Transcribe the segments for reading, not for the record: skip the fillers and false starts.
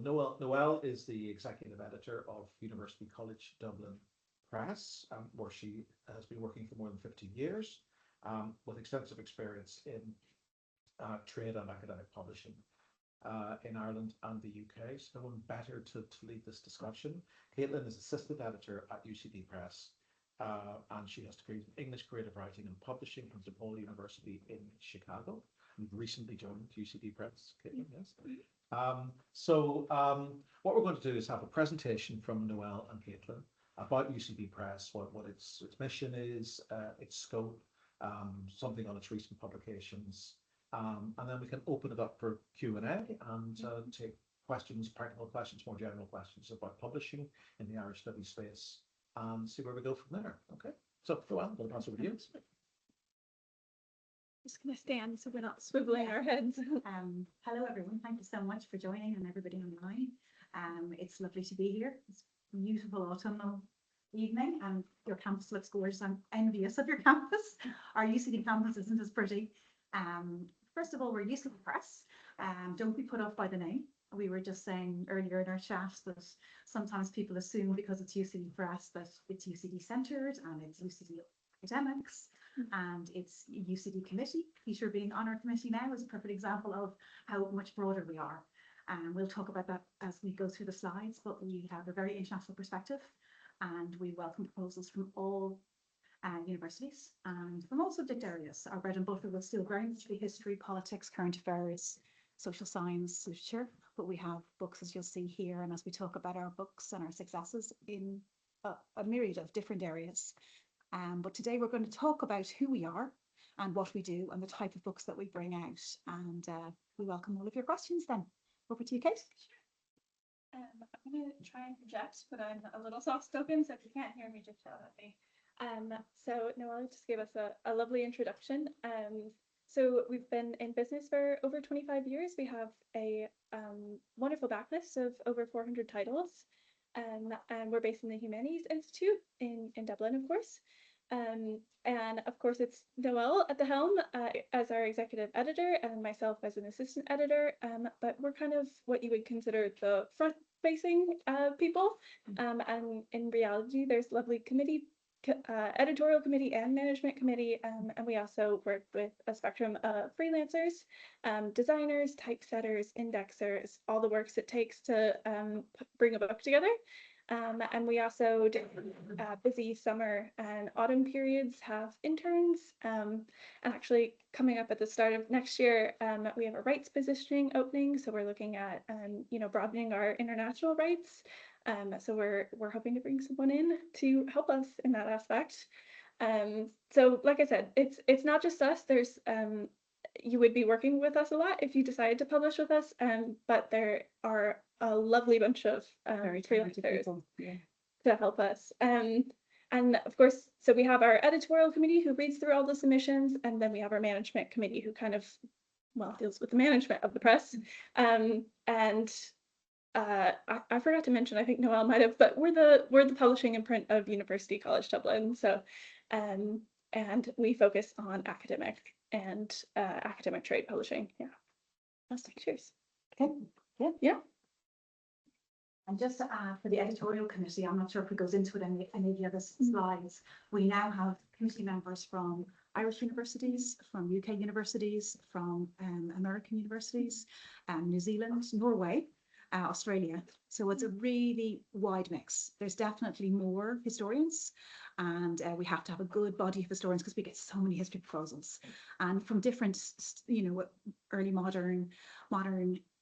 So Noelle is the executive editor of University College Dublin Press, where she has been working for more than 15 years, with extensive experience in trade and academic publishing in Ireland and the UK. So no one better to lead this discussion. Caitlin is assistant editor at UCD Press, and she has degrees in English creative writing and publishing from DePaul University in Chicago. You've recently joined UCD Press, Caitlin, yes. What we're going to do is have a presentation from Noelle and Caitlin about UCD Press, what its mission is, its scope, something on its recent publications, and then we can open it up for Q&A and take questions, practical questions, more general questions about publishing in the Irish studies space, and see where we go from there. Okay, so Noelle, I'm going to pass over to you. Just going to stand so we're not swiveling our heads. Hello everyone, thank you so much for joining, and everybody online. It's lovely to be here. It's a beautiful autumnal evening and your campus looks gorgeous. I'm envious of your campus. Our UCD campus isn't as pretty. First of all, we're UCD Press. Don't be put off by the name. We were just saying earlier in our chat that sometimes people assume because it's UCD Press that it's UCD centred and it's UCD academics and it's UCD committee. Peter being on our committee now is a perfect example of how much broader we are. And we'll talk about that as we go through the slides, but we have a very international perspective and we welcome proposals from all universities and from all subject areas. Our bread and butter will still very much be history, politics, current affairs, social science, literature, but we have books, as you'll see here, and as we talk about our books and our successes in a myriad of different areas. But today we're going to talk about who we are and what we do and the type of books that we bring out, and we welcome all of your questions then. Over to you, Kate. I'm going to try and project, but I'm a little soft-spoken, so if you can't hear me, just shout at me. So Noelle just gave us a lovely introduction. So we've been in business for over 25 years. We have a wonderful backlist of over 400 titles, and we're based in the Humanities Institute in Dublin, of course. And of course, it's Noelle at the helm as our executive editor and myself as an assistant editor, but we're kind of what you would consider the front-facing people. And in reality, there's lovely committee editorial committee and management committee, and we also work with a spectrum of freelancers, designers, typesetters, indexers, all the works it takes to bring a book together. And we also, during busy summer and autumn periods, have interns. And actually, coming up at the start of next year, we have a rights positioning opening, so we're looking at broadening our international rights. So we're hoping to bring someone in to help us in that aspect. So like I said, it's not just us. There's you would be working with us a lot if you decided to publish with us, but there are a lovely bunch of freelancers to help us. And of course, so we have our editorial committee who reads through all the submissions, and then we have our management committee who kind of, well, deals with the management of the press. I forgot to mention, I think Noelle might have, but we're the publishing and print of University College Dublin. So, and we focus on academic and academic trade publishing. Yeah. Fantastic. Cheers. Okay. Yeah. And just to add, for the editorial committee, I'm not sure if it goes into it in any of the other slides, we now have committee members from Irish universities, from UK universities, from American universities, New Zealand, Norway, Australia. So it's a really wide mix. There's definitely more historians, and we have to have a good body of historians because we get so many history proposals, and from different, early modern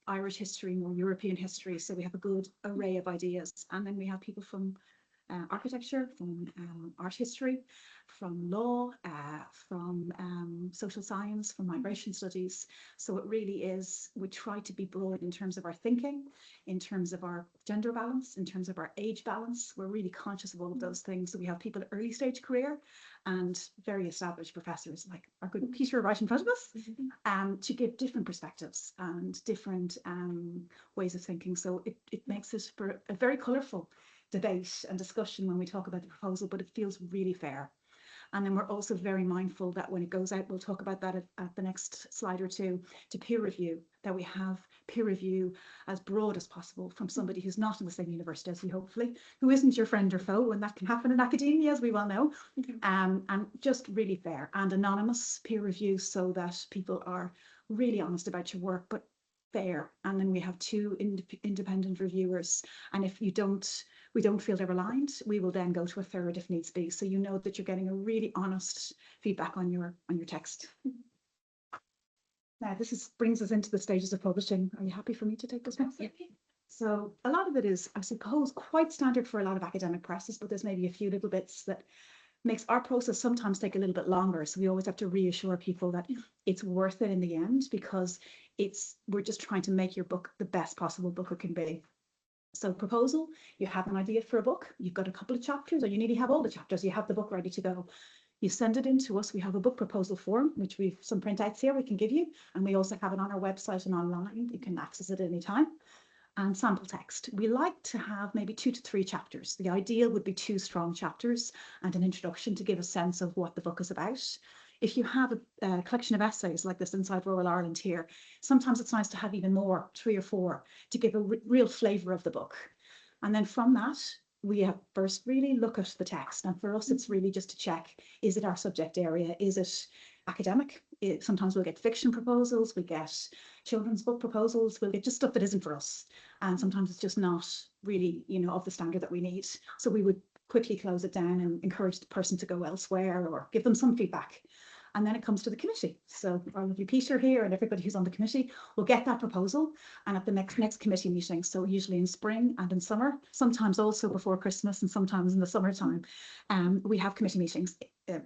Irish history, more European history. So we have a good array of ideas, and then we have people from architecture, from art history, from law, from social science, from migration studies. So it really is, we try to be broad in terms of our thinking, in terms of our gender balance, in terms of our age balance. We're really conscious of all of those things. So we have people at early stage career and very established professors like our good Peter right in front of us, to give different perspectives and different ways of thinking. So it makes it for a very colourful debate and discussion when we talk about the proposal, but it feels really fair. And then we're also very mindful that when it goes out, we'll talk about that at the next slide or two, to peer review, that we have peer review as broad as possible from somebody who's not in the same university as you, hopefully, who isn't your friend or foe, and that can happen in academia, as we well know, and just really fair and anonymous peer review, so that people are really honest about your work, but fair. And then we have two independent reviewers, and if we don't feel they're aligned, we will then go to a third if needs be. So you know that you're getting a really honest feedback on your text. Now brings us into the stages of publishing. Are you happy for me to take this one? Absolutely. So a lot of it is, I suppose, quite standard for a lot of academic presses, but there's maybe a few little bits that makes our process sometimes take a little bit longer. So we always have to reassure people that it's worth it in the end, because we're just trying to make your book the best possible book it can be. So proposal, you have an idea for a book, you've got a couple of chapters, or you nearly have all the chapters, you have the book ready to go. You send it in to us. We have a book proposal form, which we've some printouts here we can give you. And we also have it on our website and online. You can access it at any time. And sample text. We like to have maybe 2 to 3 chapters. The ideal would be 2 strong chapters and an introduction to give a sense of what the book is about. If you have a collection of essays like this inside Royal Ireland here, sometimes it's nice to have even more, 3 or 4, to give a real flavour of the book. And then from that, we have first really look at the text. And for us, it's really just to check, is it our subject area? Is it academic? Sometimes we'll get fiction proposals, we get children's book proposals, we'll get just stuff that isn't for us. And sometimes it's just not really, of the standard that we need. So we would quickly close it down and encourage the person to go elsewhere or give them some feedback. And then it comes to the committee. So our lovely Peter here and everybody who's on the committee will get that proposal, and at the next committee meeting, so usually in spring and in summer, sometimes also before Christmas and sometimes in the summertime, we have committee meetings.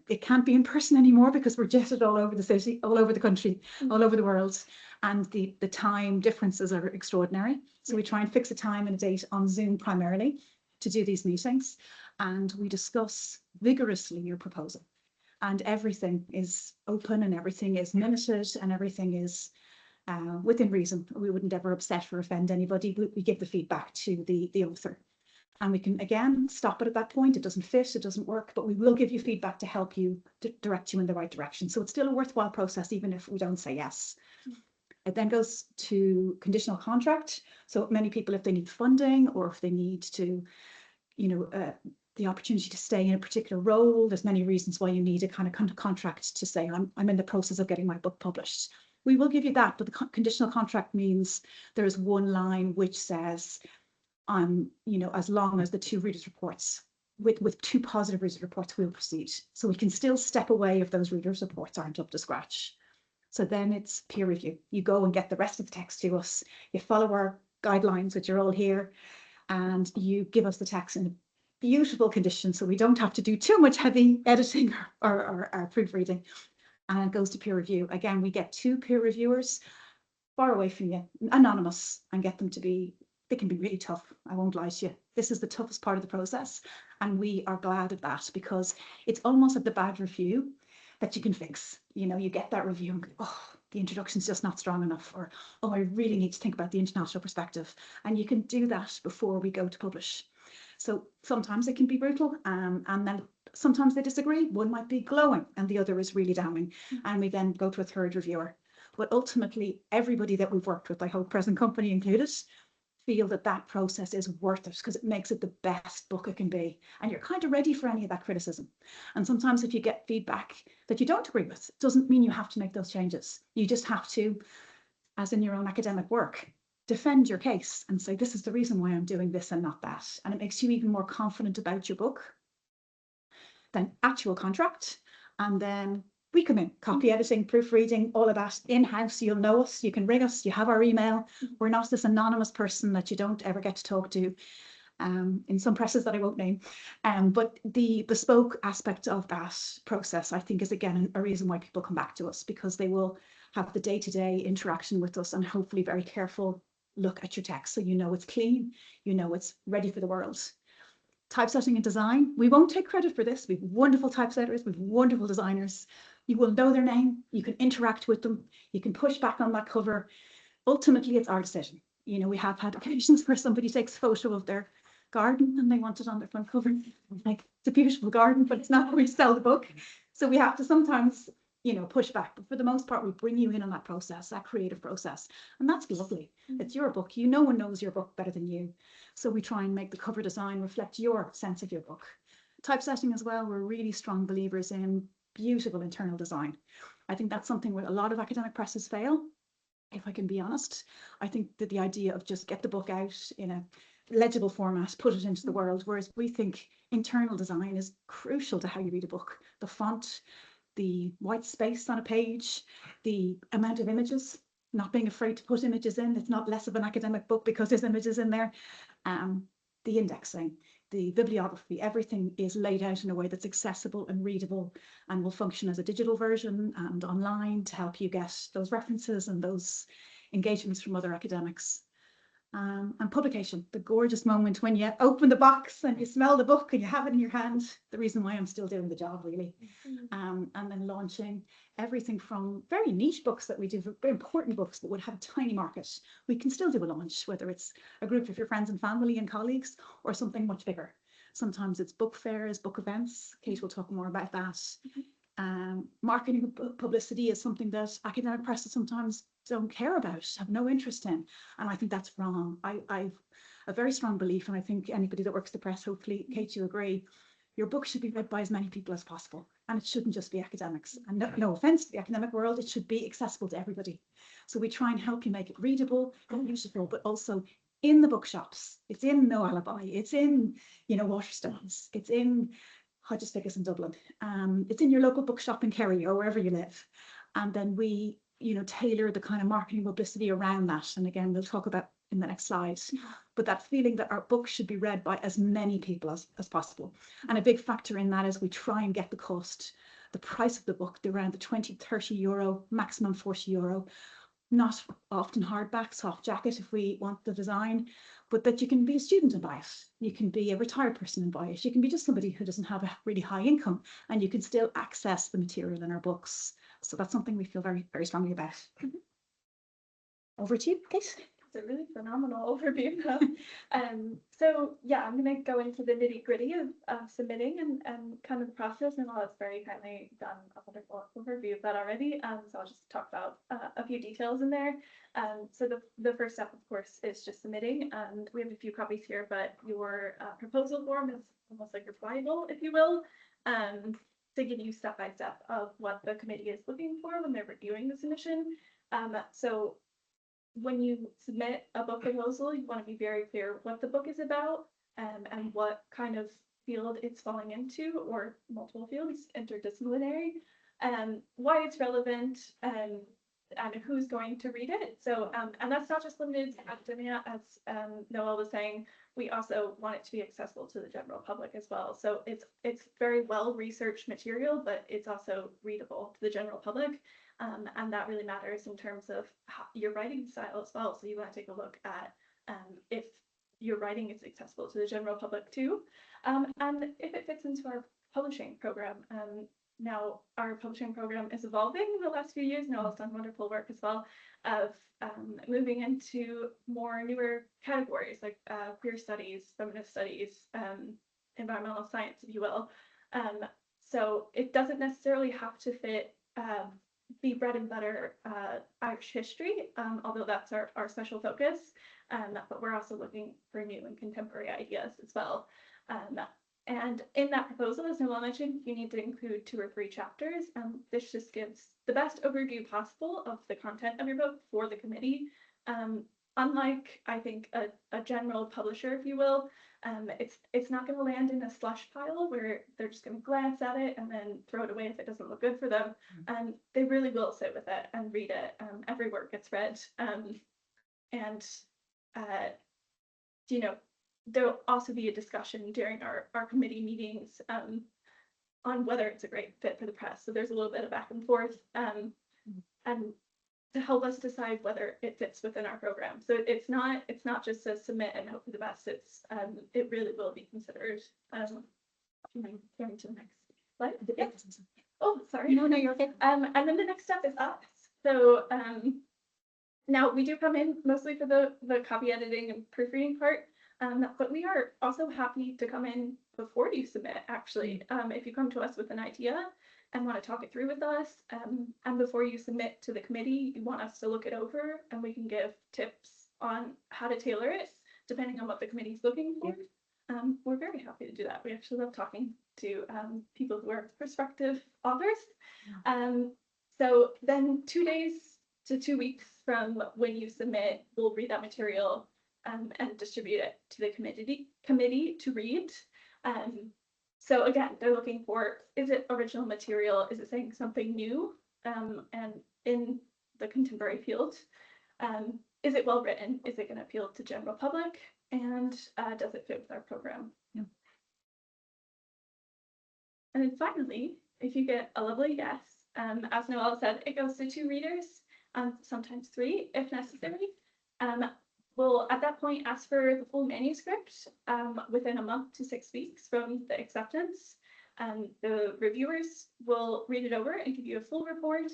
It can't be in person anymore because we're jetted all over the city, all over the country, all over the world, and the time differences are extraordinary. So we try and fix a time and a date on Zoom primarily to do these meetings, and we discuss vigorously your proposal. And everything is open and everything is minuted and everything is within reason. We wouldn't ever upset or offend anybody. We give the feedback to the author. And we can, again, stop it at that point. It doesn't fit, it doesn't work, but we will give you feedback to help you, to direct you in the right direction. So it's still a worthwhile process, even if we don't say yes. It then goes to conditional contract. So many people, if they need funding or if they need to, the opportunity to stay in a particular role, there's many reasons why you need a kind of contract to say, I'm in the process of getting my book published. We will give you that, but the conditional contract means there is one line which says, as long as the 2 readers' reports, with 2 positive readers' reports, we'll proceed. So we can still step away if those readers' reports aren't up to scratch. So then it's peer review. You go and get the rest of the text to us. You follow our guidelines, which are all here, and you give us the text in a beautiful condition, so we don't have to do too much heavy editing or proofreading. And it goes to peer review. Again, we get 2 peer reviewers far away from you, anonymous, and get them to be, they can be really tough. I won't lie to you. This is the toughest part of the process. And we are glad of that, because it's almost at the bad review that you can fix. You get that review and go, oh, the introduction's just not strong enough, or, oh, I really need to think about the international perspective. And you can do that before we go to publish. So sometimes it can be brutal, and then sometimes they disagree. One might be glowing and the other is really damning. And we then go to a third reviewer. But ultimately, everybody that we've worked with, I hope present company included, feel that process is worth it, because it makes it the best book it can be. And you're kind of ready for any of that criticism. And sometimes if you get feedback that you don't agree with, it doesn't mean you have to make those changes. You just have to, as in your own academic work, defend your case and say, this is the reason why I'm doing this and not that. And it makes you even more confident about your book. Then actual contract. And then we come in, copy editing, proofreading, all of that in-house. You'll know us, you can ring us, you have our email. We're not this anonymous person that you don't ever get to talk to, in some presses that I won't name. But the bespoke aspect of that process, I think, is again a reason why people come back to us, because they will have the day-to-day interaction with us and hopefully very careful look at your text, so it's clean, it's ready for the world. Typesetting and design, we won't take credit for this. We have wonderful typesetters, we have wonderful designers. You will know their name, you can interact with them, you can push back on that cover. Ultimately, it's our decision. We have had occasions where somebody takes a photo of their garden and they want it on their front cover. Like, it's a beautiful garden, but it's not how we sell the book. So we have to sometimes, you know, push back. But for the most part, we bring you in on that process, that creative process. And that's lovely. It's your book. No one knows your book better than you. So we try and make the cover design reflect your sense of your book. Typesetting as well, we're really strong believers in beautiful internal design. I think that's something where a lot of academic presses fail. If I can be honest, I think that the idea of just get the book out in a legible format, put it into the world, whereas we think internal design is crucial to how you read a book. The font, the white space on a page, the amount of images, not being afraid to put images in. It's not less of an academic book because there's images in there. The indexing, the bibliography, everything is laid out in a way that's accessible and readable and will function as a digital version and online to help you get those references and those engagements from other academics. And publication, the gorgeous moment when you open the box and you smell the book and you have it in your hand, the reason why I'm still doing the job, really. And then launching everything from very niche books that we do, very important books that would have a tiny market. We can still do a launch, whether it's a group of your friends and family and colleagues or something much bigger. Sometimes it's book fairs, book events. Kate will talk more about that. Marketing publicity is something that academic presses sometimes don't care about, have no interest in, and I think that's wrong. I've a very strong belief, and I think anybody that works the press, hopefully, Kate, you agree, your book should be read by as many people as possible, and it shouldn't just be academics. And no offense to the academic world, it should be accessible to everybody. So we try and help you make it readable and useful, but also in the bookshops. It's in No Alibi. It's in, you know, Waterstones. It's in Hodges Figgis in Dublin. It's in your local bookshop in Kerry or wherever you live. And then we, you know, tailor the kind of marketing publicity around that. And again, we'll talk about in the next slide. But that feeling that our book should be read by as many people as possible. And a big factor in that is we try and get the cost, the price of the book to around the 20, 30 euro, maximum 40 euro. Not often hardback, soft jacket if we want the design, but that you can be a student and buy it. You can be a retired person and buy it. You can be just somebody who doesn't have a really high income and you can still access the material in our books. So that's something we feel very, very strongly about. Over to you, Kate. It's a really phenomenal overview. So yeah, I'm going to go into the nitty gritty of submitting and kind of the process, and Noelle's very kindly done a wonderful overview of that already. So I'll just talk about a few details in there. So the first step, of course, is just submitting, and we have a few copies here, but your proposal form is almost like your Bible, if you will, to give you step by step of what the committee is looking for when they're reviewing the submission. So when you submit a book proposal, you want to be very clear what the book is about, and what kind of field it's falling into, or multiple fields, interdisciplinary, why it's relevant, and who's going to read it. So, and that's not just limited to academia, as Noelle was saying. We also want it to be accessible to the general public as well. So it's very well researched material, but it's also readable to the general public. And that really matters in terms of your writing style as well. So you want to take a look at if your writing is accessible to the general public too, and if it fits into our publishing program. Now, our publishing program is evolving in the last few years. Noelle's done wonderful work as well of moving into more newer categories like queer studies, feminist studies, environmental science, if you will. So it doesn't necessarily have to fit be bread and butter Irish history, although that's our special focus. But we're also looking for new and contemporary ideas as well. And in that proposal, as Noelle mentioned, you need to include 2 or 3 chapters. This just gives the best overview possible of the content of your book for the committee. Unlike, I think, a general publisher, if you will, it's not going to land in a slush pile where they're just going to glance at it and then throw it away if it doesn't look good for them. They really will sit with it and read it. Every word gets read. You know, there'll also be a discussion during our committee meetings on whether it's a great fit for the press. So there's a little bit of back and forth, and to help us decide whether it fits within our program. So it's not just a submit and hope for the best. It really will be considered. Going to the next slide. Yeah. Oh, sorry. No, you're okay. And then the next step is us. So now we do come in mostly for the copy editing and proofreading part. But we are also happy to come in before you submit, actually. If you come to us with an idea and want to talk it through with us, and before you submit to the committee, you want us to look it over and we can give tips on how to tailor it, depending on what the committee's looking for. We're very happy to do that. We actually love talking to people who are prospective authors. So then 2 days to 2 weeks from when you submit, we'll read that material and distribute it to the committee to read. So again, they're looking for, is it original material? Is it saying something new and in the contemporary field? Is it well written? Is it going to appeal to general public? And does it fit with our program? Yeah. And then finally, if you get a lovely yes, as Noelle said, it goes to 2 readers, sometimes 3 if necessary. We'll at that point ask for the full manuscript within a month to 6 weeks from the acceptance. The reviewers will read it over and give you a full report,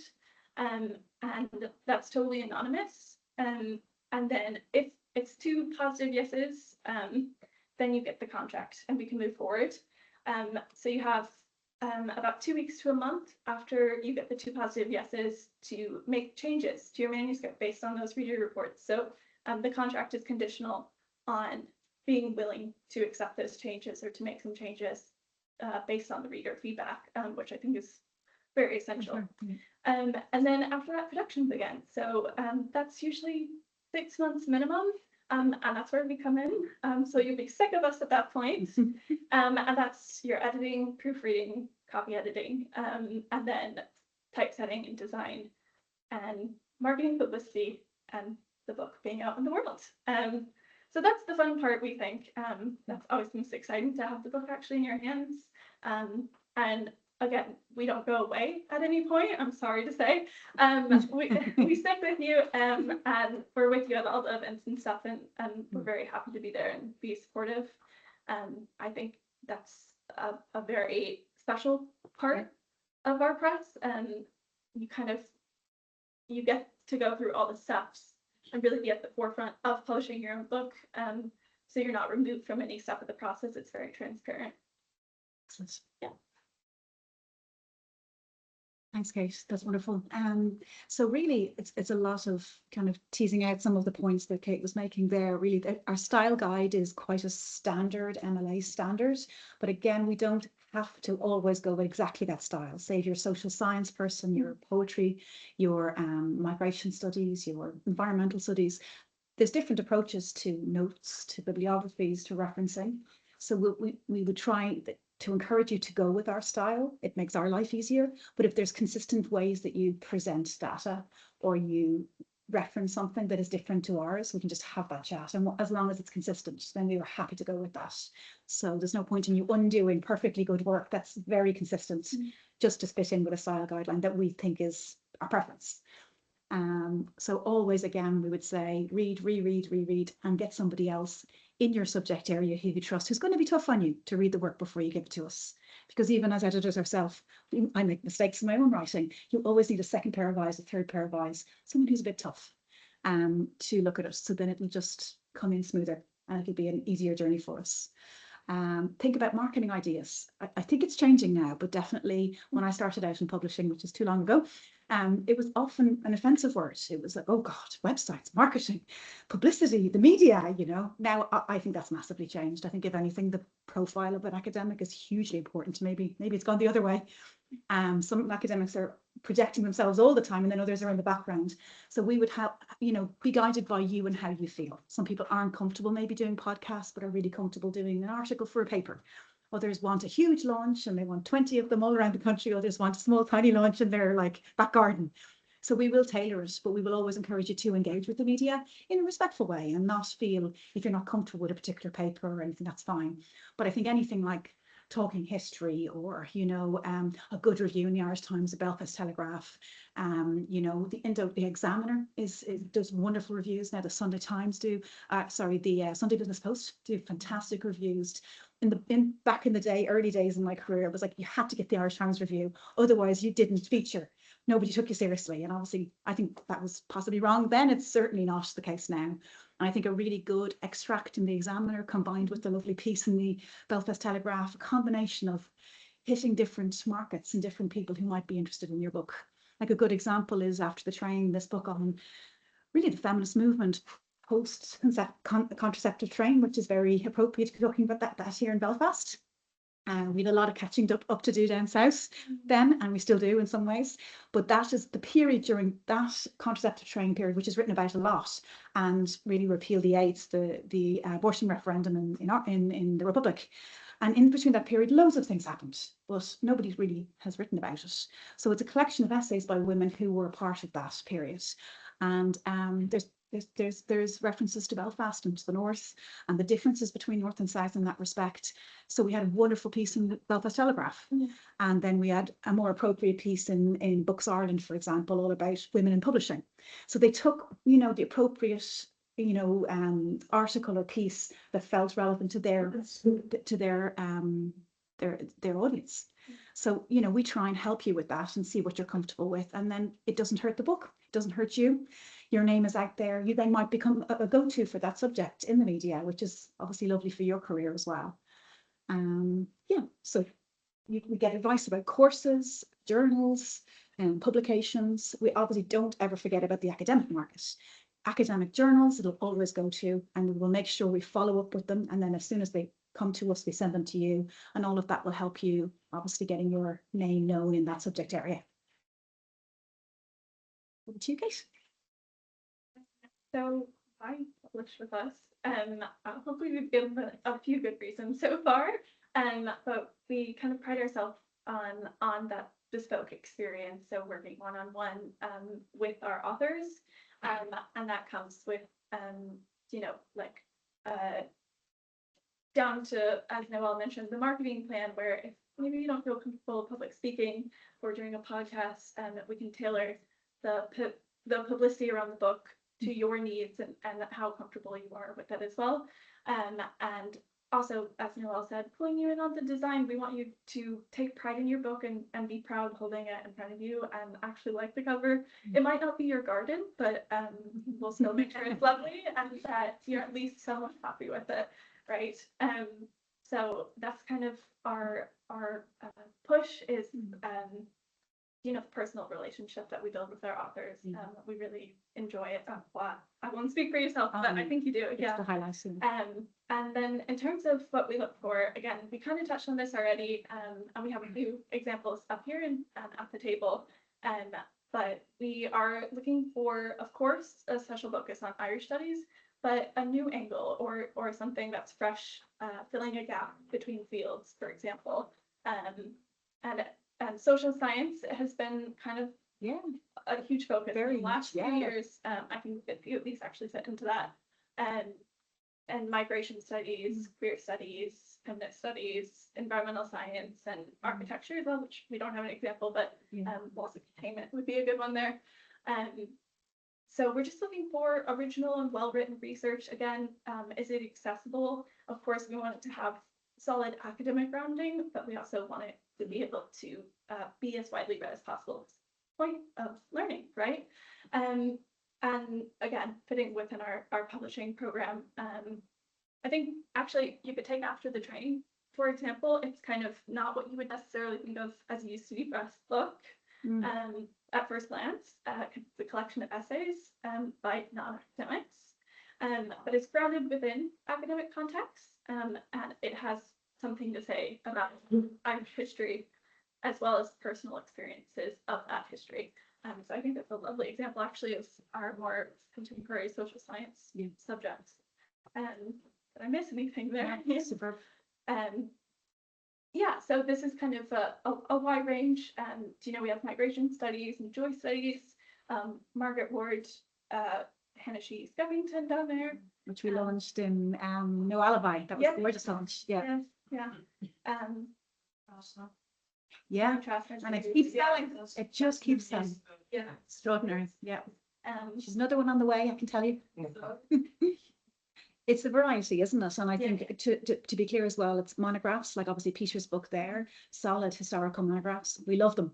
and that's totally anonymous. And then if it's 2 positive yeses, then you get the contract and we can move forward. So you have about 2 weeks to a month after you get the 2 positive yeses to make changes to your manuscript based on those reader reports. So the contract is conditional on being willing to accept those changes or to make some changes based on the reader feedback, which I think is very essential. Sure. And then after that, production begins. So that's usually 6 months minimum, and that's where we come in. So you'll be sick of us at that point. And that's your editing, proofreading, copy editing, and then typesetting and design and marketing, publicity, and the book being out in the world. So that's the fun part, we think. That's always the most exciting, to have the book actually in your hands. And again, we don't go away at any point, I'm sorry to say. We stick with you, and we're with you at all the events and stuff, and we're very happy to be there and be supportive. I think that's a very special part of our press, and you get to go through all the steps and really be at the forefront of publishing your own book. So you're not removed from any step of the process. It's very transparent. Yeah. Thanks, Kate. That's wonderful. So really, it's a lot of kind of teasing out some of the points that Kate was making there. Really, our style guide is quite a standard MLA standard, but again, we don't have to always go with exactly that style. Say if you're a social science person, your poetry, your migration studies, your environmental studies, there's different approaches to notes, to bibliographies, to referencing. So we would try to encourage you to go with our style. It makes our life easier. But if there's consistent ways that you present data or you reference something that is different to ours, we can just have that chat. And as long as it's consistent, then we are happy to go with that. So there's no point in you undoing perfectly good work that's very consistent, just to fit in with a style guideline that we think is our preference. So always, again, we would say read, reread, and get somebody else in your subject area who you trust, who's going to be tough on you, to read the work before you give it to us. Because even as editors ourselves, I make mistakes in my own writing. You always need a second pair of eyes, a third pair of eyes, someone who's a bit tough to look at it. So then it'll just come in smoother and it'll be an easier journey for us. Think about marketing ideas. I think it's changing now, but definitely when I started out in publishing, which is too long ago, it was often an offensive word. It was like, oh God, websites, marketing, publicity, the media, you know. Now I think that's massively changed. I think if anything, the profile of an academic is hugely important. Maybe it's gone the other way. Some academics are projecting themselves all the time and then others are in the background. So we would have, be guided by you and how you feel. Some people aren't comfortable maybe doing podcasts, but are really comfortable doing an article for a paper. Others want a huge launch and they want 20 of them all around the country. Others want a small, tiny launch in their back garden. So we will tailor it, but we will always encourage you to engage with the media in a respectful way and not feel if you're not comfortable with a particular paper or anything, that's fine. But I think anything like talking history or, a good review in the Irish Times, the Belfast Telegraph, the Examiner does wonderful reviews now. The Sunday Times the Sunday Business Post do fantastic reviews. Back in the day, early days in my career, it was like you had to get the Irish Times review, otherwise you didn't feature. Nobody took you seriously, and obviously I think that was possibly wrong then. It's certainly not the case now. And I think a really good extract in the Examiner combined with the lovely piece in the Belfast Telegraph, a combination of hitting different markets and different people who might be interested in your book. Like a good example is After the Train, this book on really the feminist movement post contraceptive train, which is very appropriate to be talking about that here in Belfast. We had a lot of catching up to do down south then, and we still do in some ways. But that is the period during that contraceptive train period, which is written about a lot, and really repealed the AIDS, the abortion referendum in the Republic. And in between that period, loads of things happened, but nobody really has written about it. So it's a collection of essays by women who were a part of that period. And there's references to Belfast and to the north and the differences between north and south in that respect. So we had a wonderful piece in the Belfast Telegraph. And then we had a more appropriate piece in Books Ireland, for example, all about women in publishing. So they took, the appropriate, article or piece that felt relevant to their audience. So, we try and help you with that and see what you're comfortable with. And then it doesn't hurt the book. It doesn't hurt you. Your name is out there. You then might become a go-to for that subject in the media, which is obviously lovely for your career as well. So we get advice about courses, journals, and publications. We obviously don't ever forget about the academic market. Academic journals, it'll always go to, and we will make sure we follow up with them. And then as soon as they come to us, we send them to you, and all of that will help you obviously getting your name known in that subject area. Over to you, Kate. So I published with us, hopefully we've given a few good reasons so far, but we kind of pride ourselves on that bespoke experience. So working one-on-one with our authors, and that comes with down to, as Noelle mentioned, the marketing plan, where if maybe you don't feel comfortable public speaking or doing a podcast, we can tailor the publicity around the book to your needs and how comfortable you are with it as well. And also, as Noelle said, pulling you in on the design. We want you to take pride in your book and be proud holding it in front of you and actually like the cover. It might not be your garden, but we'll still make sure it's lovely and that you're at least somewhat happy with it, right? So that's kind of our push is the personal relationship that we build with our authors. We really enjoy it. I won't speak for yourself, but I think you do. It's the highlights. And then in terms of what we look for, again, we kind of touched on this already, and we have a few examples up here and at the table. But we are looking for, of course, a special focus on Irish studies, but a new angle or something that's fresh, filling a gap between fields, for example. And social science has been kind of a huge focus in the last few years. I think a few of these actually fit into that. And migration studies, queer studies, feminist studies, environmental science, and architecture as well, which we don't have an example, but walls of containment would be a good one there. So we're just looking for original and well-written research. Again, is it accessible? Of course, we want it to have solid academic grounding, but we also want it to be able to be as widely read as possible. Point of learning, right? And again, fitting within our publishing program. I think actually you could take After the Train, for example. It's kind of not what you would necessarily think of as a UCD Press book at first glance. It's a collection of essays by non-academics, but it's grounded within academic context, and it has something to say about Irish history as well as personal experiences of that history. So I think that's a lovely example actually of our more contemporary social science subjects. Did I miss anything there? Yeah, superb. So this is kind of a wide range. We have migration studies and joy studies, Margaret Ward, Hannah Shee's Skeffington down there. Which we launched in Noelle Moran. That was the gorgeous launch. Yeah. And it keeps selling. It just keeps selling. Yeah. Extraordinary. Yeah. She's another one on the way, I can tell you. It's the variety, isn't it? And I think to be clear as well, it's monographs, like obviously Peter's book there, solid historical monographs. We love them.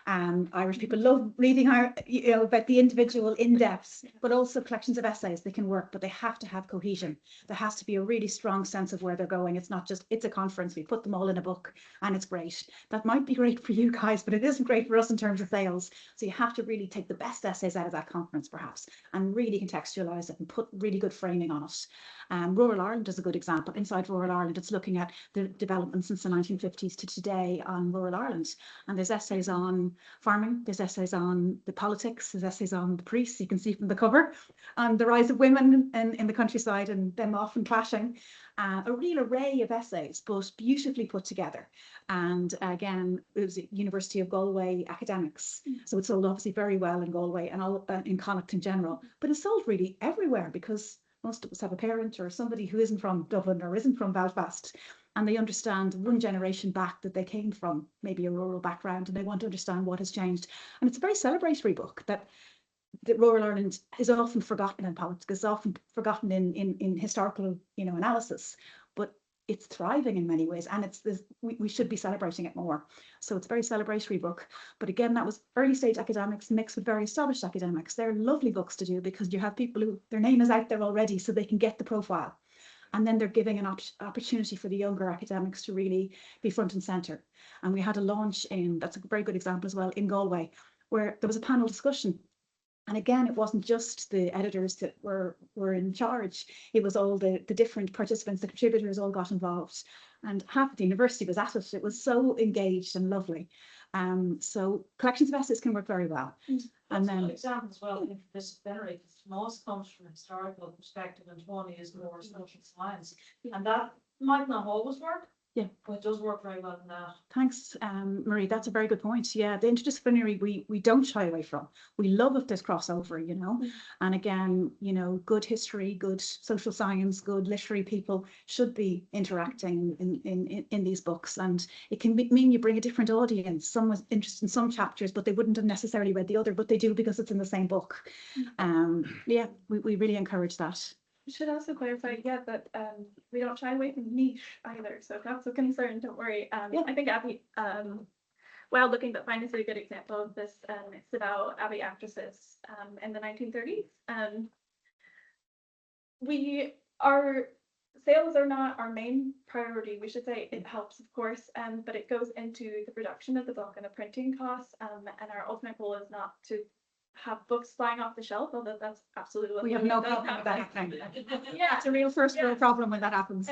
Irish people love reading about the individual in-depths, but also collections of essays. They can work, but they have to have cohesion. There has to be a really strong sense of where they're going. It's not just, it's a conference, we put them all in a book and it's great. That might be great for you guys, but it isn't great for us in terms of sales. So you have to really take the best essays out of that conference perhaps and really contextualize it and put really good framing on it. Rural Ireland is a good example. Inside Rural Ireland, it's looking at the development since the 1950s to today on rural Ireland. And there's essays on farming, there's essays on the politics, there's essays on the priests, you can see from the cover, and the rise of women in the countryside and them often clashing. A real array of essays, but beautifully put together. And again, it was University of Galway academics. So it's sold obviously very well in Galway and all in Connacht in general, but it's sold really everywhere because most of us have a parent or somebody who isn't from Dublin or isn't from Belfast, and they understand one generation back that they came from maybe a rural background and they want to understand what has changed. And it's a very celebratory book that rural Ireland is often forgotten in politics, is often forgotten in historical, analysis, but it's thriving in many ways, and we should be celebrating it more. So it's a very celebratory book. But again, that was early stage academics mixed with very established academics. They're lovely books to do because you have people who their name is out there already, so they can get the profile. And then they're giving an opportunity for the younger academics to really be front and center. And we had a launch that's a very good example as well, in Galway, where there was a panel discussion. And again, it wasn't just the editors that were in charge. It was all the different participants, the contributors all got involved. And half of the university was at it. It was so engaged and lovely. So collections of essays can work very well. And then example as well, interdisciplinary, because most comes from a historical perspective and one is more social science. And that might not always work. Yeah, but it does work very well in that. Thanks, Marie. That's a very good point. Yeah, the interdisciplinary we don't shy away from. We love if there's crossover, And again, good history, good social science, good literary people should be interacting in these books. And it can mean you bring a different audience. Someone's interested in some chapters, but they wouldn't have necessarily read the other, but they do because it's in the same book. Yeah, we really encourage that. I should also clarify, that we don't shy away from niche either. So if that's a concern, don't worry. I think Abbey, Wild Looking But Fine is a good example of this. It's about Abbey actresses in the 1930s. Our sales are not our main priority. We should say it helps, of course, but it goes into the production of the book and the printing costs. And our ultimate goal is not to have books flying off the shelf, although that's absolutely what we have no problem with that happening. Yeah, it's a real first world problem when that happens.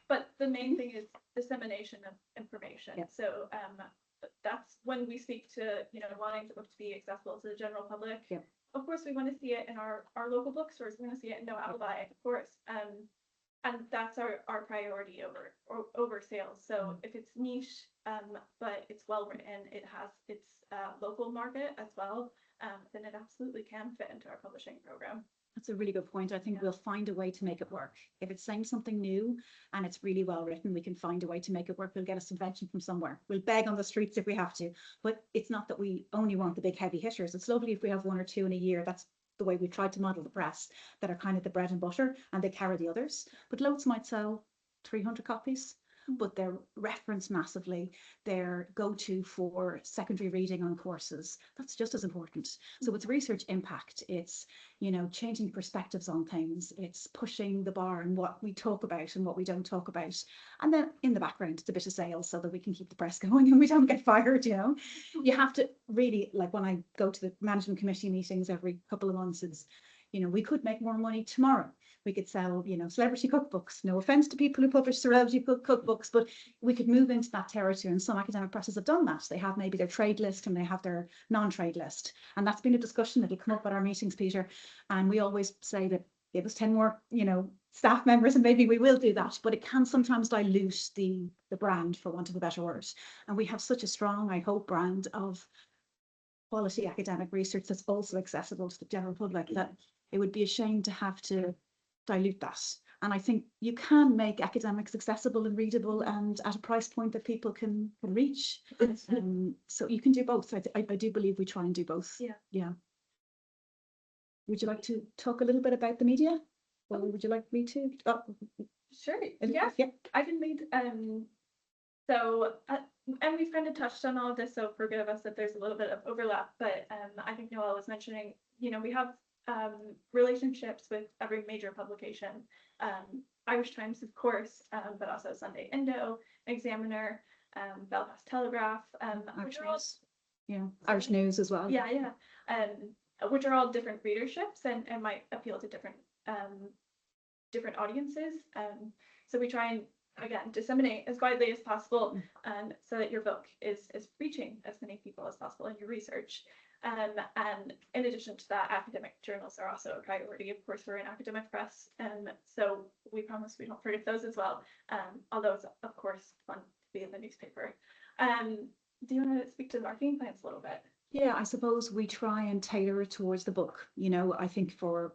But the main thing is dissemination of information. So that's when we speak to wanting the book to be accessible to the general public. Of course, we want to see it in our local bookstores. We want to see it in Noelle Moran, of course. And that's our priority over sales. So if it's niche, but it's well written, it has its local market as well, then it absolutely can fit into our publishing program. That's a really good point. I think we'll find a way to make it work. If it's saying something new and it's really well written, we can find a way to make it work. We'll get a subvention from somewhere. We'll beg on the streets if we have to. But it's not that we only want the big heavy hitters. It's lovely if we have one or two in a year. That's the way we've tried to model the press, that are kind of the bread and butter, and they carry the others. But loads might sell 300 copies. But they're referenced massively. They're go-to for secondary reading on courses. That's just as important. So it's research impact. It's, changing perspectives on things. It's pushing the bar and what we talk about and what we don't talk about. And then in the background, it's a bit of sales so that we can keep the press going and we don't get fired, You have to really, like when I go to the management committee meetings every couple of months, it's, we could make more money tomorrow. We could sell, celebrity cookbooks. No offense to people who publish celebrity cookbooks, but we could move into that territory. And some academic presses have done that. They have maybe their trade list and they have their non-trade list. And that's been a discussion that'll come up at our meetings, Peter. And we always say that give us 10 more, staff members and maybe we will do that. But it can sometimes dilute the brand, for want of a better word. And we have such a strong, I hope, brand of quality academic research that's also accessible to the general public, that it would be a shame to have to dilute that. And I think you can make academics accessible and readable and at a price point that people can reach. So you can do both. I do believe we try and do both. Yeah. Would you like to talk a little bit about the media? Or would you like me to? Sure. Yeah. I can lead So, and we've kind of touched on all of this, so forgive us if there's a little bit of overlap, but I think Noelle was mentioning, we have relationships with every major publication, Irish Times, of course, but also Sunday Indo, Examiner, Belfast Telegraph, which are all, Yeah, Irish News as well. yeah, which are all different readerships and might appeal to different audiences. So we try and again disseminate as widely as possible, so that your book is reaching as many people as possible in your research. And in addition to that, academic journals are also a priority. Of course, we're an academic press, so we promise we don't forget those as well. Although it's of course fun to be in the newspaper. Do you want to speak to the marketing plans a little bit? Yeah, I suppose we try and tailor it towards the book. I think for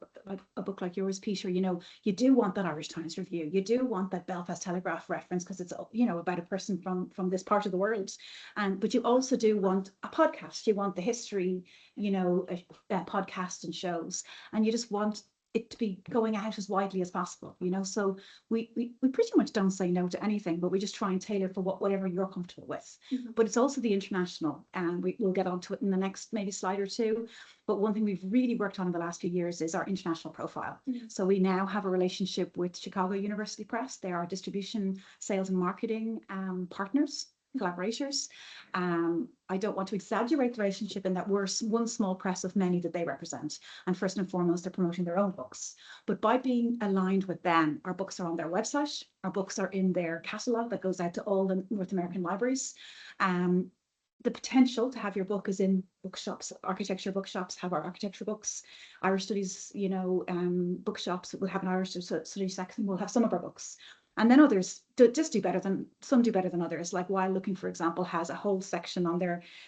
a book like yours, Peter, you do want that Irish Times review. You do want that Belfast Telegraph reference because it's, about a person from this part of the world. But you also do want a podcast. You want the history, a podcast and shows, and you just want it to be going out as widely as possible, so we pretty much don't say no to anything, but we just try and tailor for whatever you're comfortable with. But it's also the international, and we'll get onto it in the next maybe slide or two. But one thing we've really worked on in the last few years is our international profile. So we now have a relationship with Chicago University Press. They are distribution, sales and marketing partners, collaborators. I don't want to exaggerate the relationship in that we're one small press of many that they represent. And first and foremost, they're promoting their own books. But by being aligned with them, our books are on their website. Our books are in their catalogue that goes out to all the North American libraries. The potential to have your book is in bookshops. Architecture bookshops have our architecture books. Irish studies, bookshops will have an Irish studies section. We'll have some of our books. And then others just do better than others. Like While Looking, for example, has a whole section on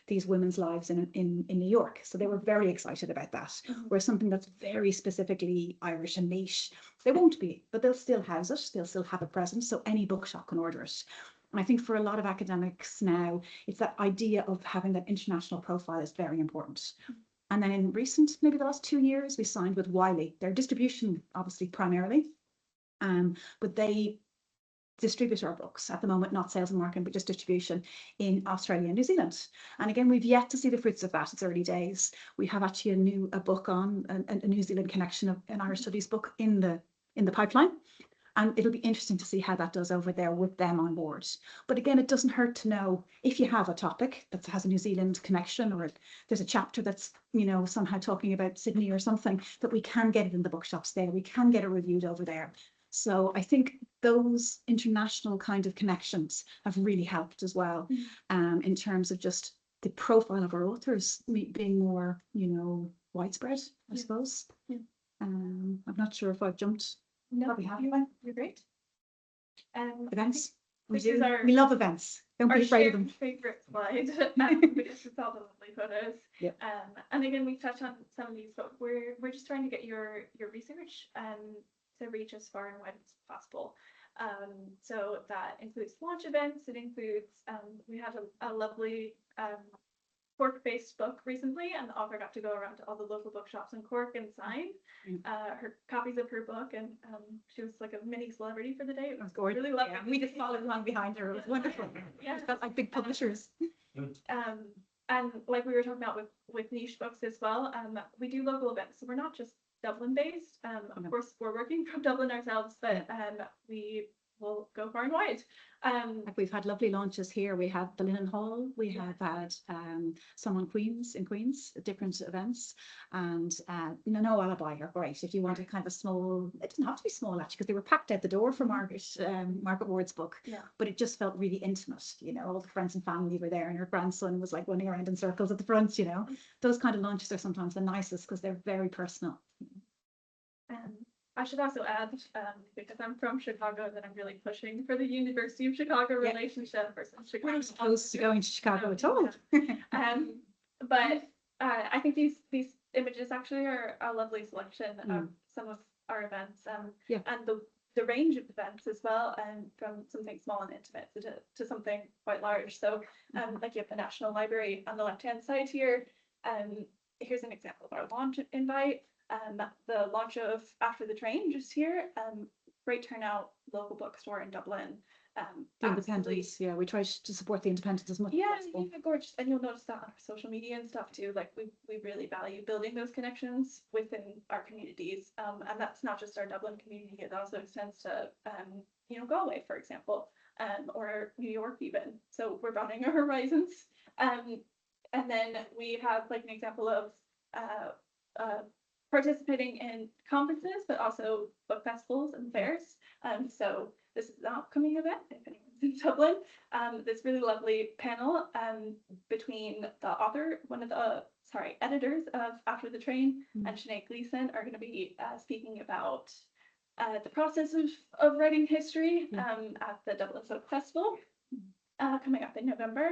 these women's lives in New York. So they were very excited about that. Whereas something that's very specifically Irish and niche, they won't be, but they'll still house it. They'll still have a presence. So any bookshop can order it. And I think for a lot of academics now, it's that idea of having that international profile is very important. And then in maybe the last 2 years, we signed with Wiley. Their distribution, obviously, primarily, but they distribute our books at the moment, not sales and marketing, but just distribution in Australia and New Zealand. And again, we've yet to see the fruits of that. It's early days. We have actually a book on a New Zealand connection of an Irish studies book in the pipeline. And it'll be interesting to see how that does over there with them on board. But again, it doesn't hurt to know if you have a topic that has a New Zealand connection, or there's a chapter that's, somehow talking about Sydney or something, that we can get it in the bookshops there. We can get it reviewed over there. So I think those international kind of connections have really helped as well, in terms of just the profile of our authors being more, widespread, I suppose. Yeah. I'm not sure if I've jumped. No, You're great. Events. We love events. Don't our be afraid of them. Favorite slide, because it's all the lovely photos. Yep. And again, we touched on some of these, but we're just trying to get your research to reach as far and wide as possible. So that includes launch events. It includes we had a lovely Cork-based book recently, and the author got to go around to all the local bookshops in Cork and sign her copies of her book, and she was like a mini celebrity for the day. It was gorgeous. Really lovely. Yeah, we just followed along behind her. It was wonderful. Yeah, it felt like big publishers. And like we were talking about with niche books as well, we do local events, so we're not just Dublin based. Of course, we're working from Dublin ourselves, but we will go far and wide. We've had lovely launches here. We had the Linen Hall. We have had some in Queens, different events, and No Alibi are great. If you want a kind of a small, it doesn't have to be small actually, because they were packed out the door for Margaret Ward's book. Yeah. But it just felt really intimate. All the friends and family were there, and her grandson was like running around in circles at the front. Those kind of launches are sometimes the nicest because they're very personal. I should also add, because I'm from Chicago, that I'm really pushing for the University of Chicago relationship versus Chicago. We're not supposed to go into Chicago at all. But I think these images actually are a lovely selection of some of our events, and the range of events as well, and from something small and intimate to something quite large. So like you have the National Library on the left-hand side here. Here's an example of our launch invite. The launch of After the Train just here, great turnout, local bookstore in Dublin. The absolutely. independence, yeah, we try to support the independence as much as Yeah, possible. yeah, gorgeous. And you'll notice that on our social media and stuff too. Like we really value building those connections within our communities. And that's not just our Dublin community, it also extends to Galway, for example, or New York even. So we're broadening our horizons. And then we have like an example of participating in conferences, but also book festivals and fairs. So this is an upcoming event if anyone's in Dublin. This really lovely panel between the author, one of the editors of After the Train, and Sinead Gleason are going to be speaking about the process of writing history at the Dublin Folk Festival coming up in November.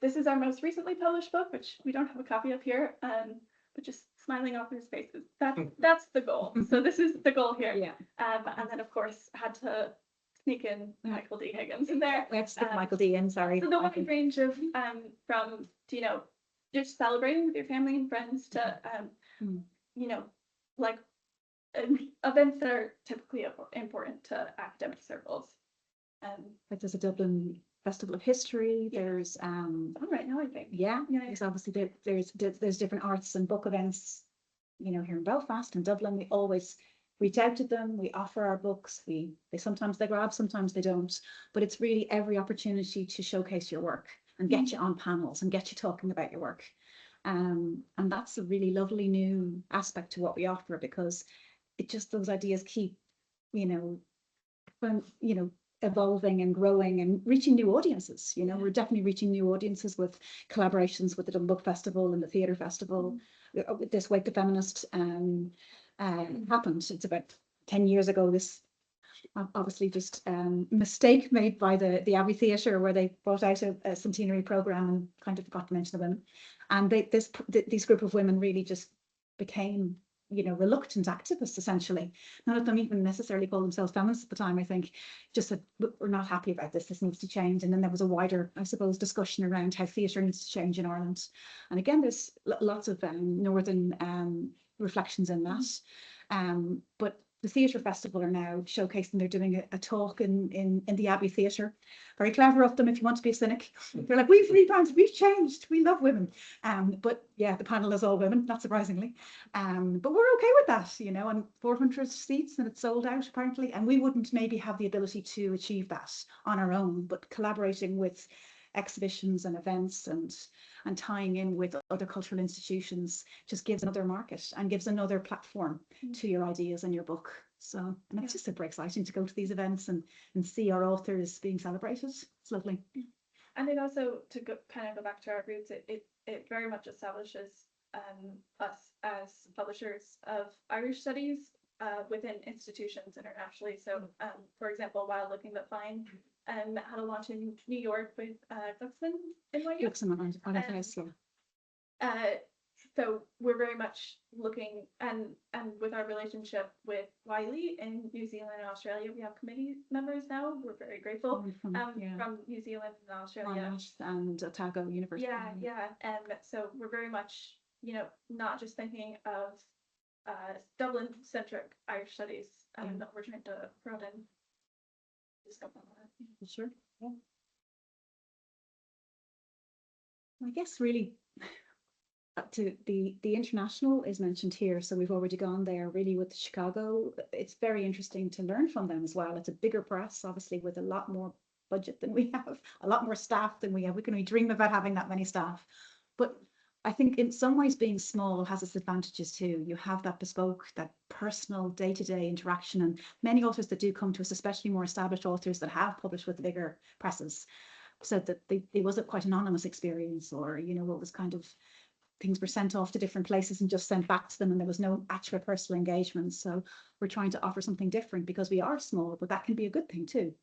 This is our most recently published book, which we don't have a copy of here, but just smiling authors' faces. That's the goal. So this is the goal here. Yeah. And then of course had to sneak in Michael D. Higgins in there. We have to stick Michael D in, sorry. So the wide range of from just celebrating with your family and friends to like events that are typically important to academic circles. Like there's a Dublin Festival of History. Yeah. There's right now I think. yeah, Yeah. there's obviously there's different arts and book events, here in Belfast and Dublin. We always reach out to them. We offer our books. They sometimes they grab, sometimes they don't. But it's really every opportunity to showcase your work and get you on panels and get you talking about your work. And that's a really lovely new aspect to what we offer, because it just those ideas keep, evolving and growing and reaching new audiences. We're definitely reaching new audiences with collaborations with the Dublin Book Festival and the Theatre Festival. This Wake the Feminist happened. It's about 10 years ago. This obviously just mistake made by the Abbey Theatre, where they brought out a centenary program and kind of forgot to mention the women. And this group of women really just became reluctant activists, essentially. None of them even necessarily called themselves feminists at the time, I think. Just said, we're not happy about this needs to change. And then there was a wider, I suppose, discussion around how theatre needs to change in Ireland. And again, there's lots of northern reflections in that. But the Theatre Festival are now showcasing, they're doing a talk in the Abbey Theatre. Very clever of them, if you want to be a cynic. They're like, we've rebranded, we've changed, we love women. But yeah, the panel is all women, not surprisingly. But we're okay with that, and 400 seats and it's sold out apparently. And we wouldn't maybe have the ability to achieve that on our own, but collaborating with exhibitions and events and tying in with other cultural institutions just gives another market and gives another platform to your ideas and your book. So, and it's just super exciting to go to these events and see our authors being celebrated. It's lovely. And it also, to go back to our roots, it very much establishes us as publishers of Irish studies within institutions internationally. So, for example, While Looking But Fine had a launch in New York with Glucksman NYU. Glucksman, So we're very much looking, and with our relationship with Wiley in New Zealand and Australia, we have committee members now. We're very grateful from New Zealand and Australia and Otago University. Yeah. So we're very much, not just thinking of Dublin-centric Irish studies, that we're trying to broaden the scope on that. Sure. Yeah. I guess really to the international is mentioned here, so we've already gone there really with Chicago. It's very interesting to learn from them as well. It's a bigger press, obviously, with a lot more budget than we have, a lot more staff than we have. We can only dream about having that many staff, but I think in some ways being small has its advantages too. You have that bespoke, that personal day-to-day interaction, and many authors that do come to us, especially more established authors that have published with the bigger presses, said that it was a quite anonymous experience, or what was kind of things were sent off to different places and just sent back to them, and there was no actual personal engagement. So we're trying to offer something different because we are small, but that can be a good thing too.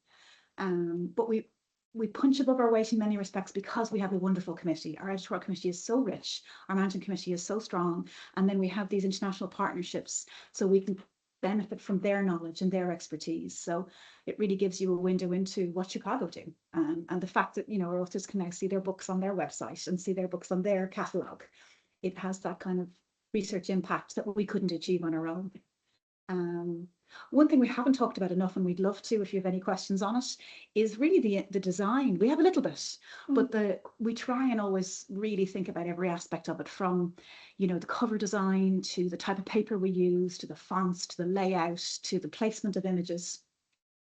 But we punch above our weight in many respects because we have a wonderful committee. Our editorial committee is so rich, our management committee is so strong, and then we have these international partnerships, so we can benefit from their knowledge and their expertise. So it really gives you a window into what Chicago do, and the fact that our authors can now see their books on their website and see their books on their catalogue. It has that kind of research impact that we couldn't achieve on our own. One thing we haven't talked about enough, and we'd love to, if you have any questions on it, is really the design. We have a little bit, but we try and always really think about every aspect of it, from, you know, the cover design to the type of paper we use, to the fonts, to the layout, to the placement of images.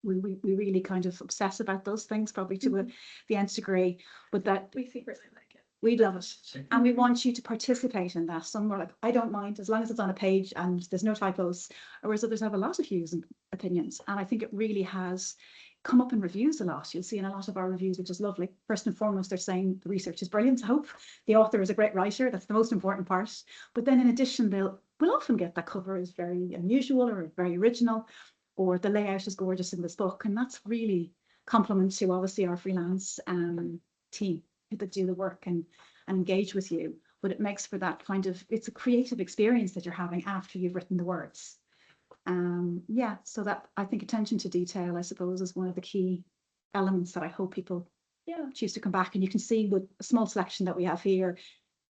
We really kind of obsess about those things, probably to the nth degree, but that We secretly like it. we love it, and we want you to participate in that. Some are like, I don't mind as long as it's on a page and there's no typos, whereas others have a lot of views and opinions. And I think it really has come up in reviews a lot. You'll see in a lot of our reviews, which is lovely. First and foremost, they're saying the research is brilliant. I hope the author is a great writer. That's the most important part. But then in addition, we'll often get that cover is very unusual or very original, or the layout is gorgeous in this book. And that's really compliment to obviously our freelance team that do the work and engage with you. But it makes for that kind of, it's a creative experience that you're having after you've written the words. Yeah, so that, I think attention to detail, I suppose, is one of the key elements that I hope people choose to come back. And you can see with a small selection that we have here,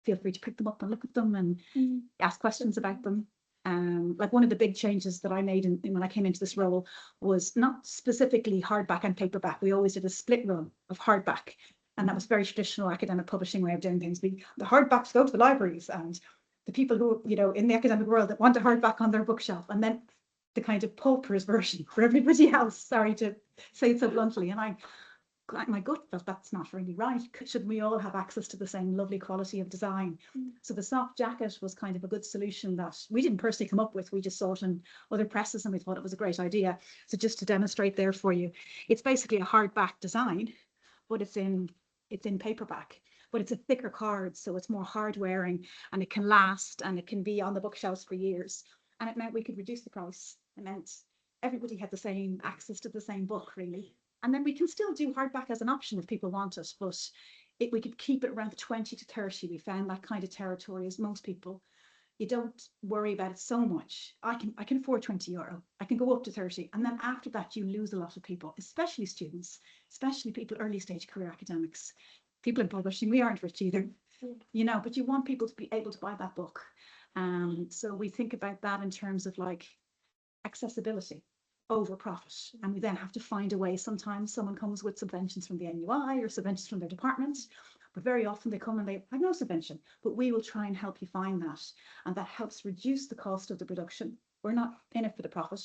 feel free to pick them up and look at them and ask questions about them. Like one of the big changes that I made when I came into this role was not specifically hardback and paperback. We always did a split run of hardback. And that was very traditional academic publishing way of doing things. The hardbacks go to the libraries, and the people who, you know, in the academic world that want a hardback on their bookshelf, and then the kind of paupers version for everybody else. Sorry to say it so bluntly. And my gut felt that's not really right. Should we all have access to the same lovely quality of design? So the soft jacket was kind of a good solution that we didn't personally come up with. We just saw it in other presses and we thought it was a great idea. So just to demonstrate there for you, it's basically a hardback design, but it's in paperback, but it's a thicker card, so it's more hard wearing and it can last and it can be on the bookshelves for years. And it meant we could reduce the price. It meant everybody had the same access to the same book, really. And then we can still do hardback as an option if people want it, but we could keep it around the 20 to 30. We found that kind of territory, as most people, you don't worry about it so much. I can afford €20. I can go up to 30. And then after that, you lose a lot of people, especially students, especially people early stage career academics, people in publishing. We aren't rich either, you know, but you want people to be able to buy that book. So we think about that in terms of like accessibility over profit. And we then have to find a way. Sometimes someone comes with subventions from the NUI or subventions from their department, but very often they come and they have no subvention, but we will try and help you find that. And that helps reduce the cost of the production. We're not in it for the profit.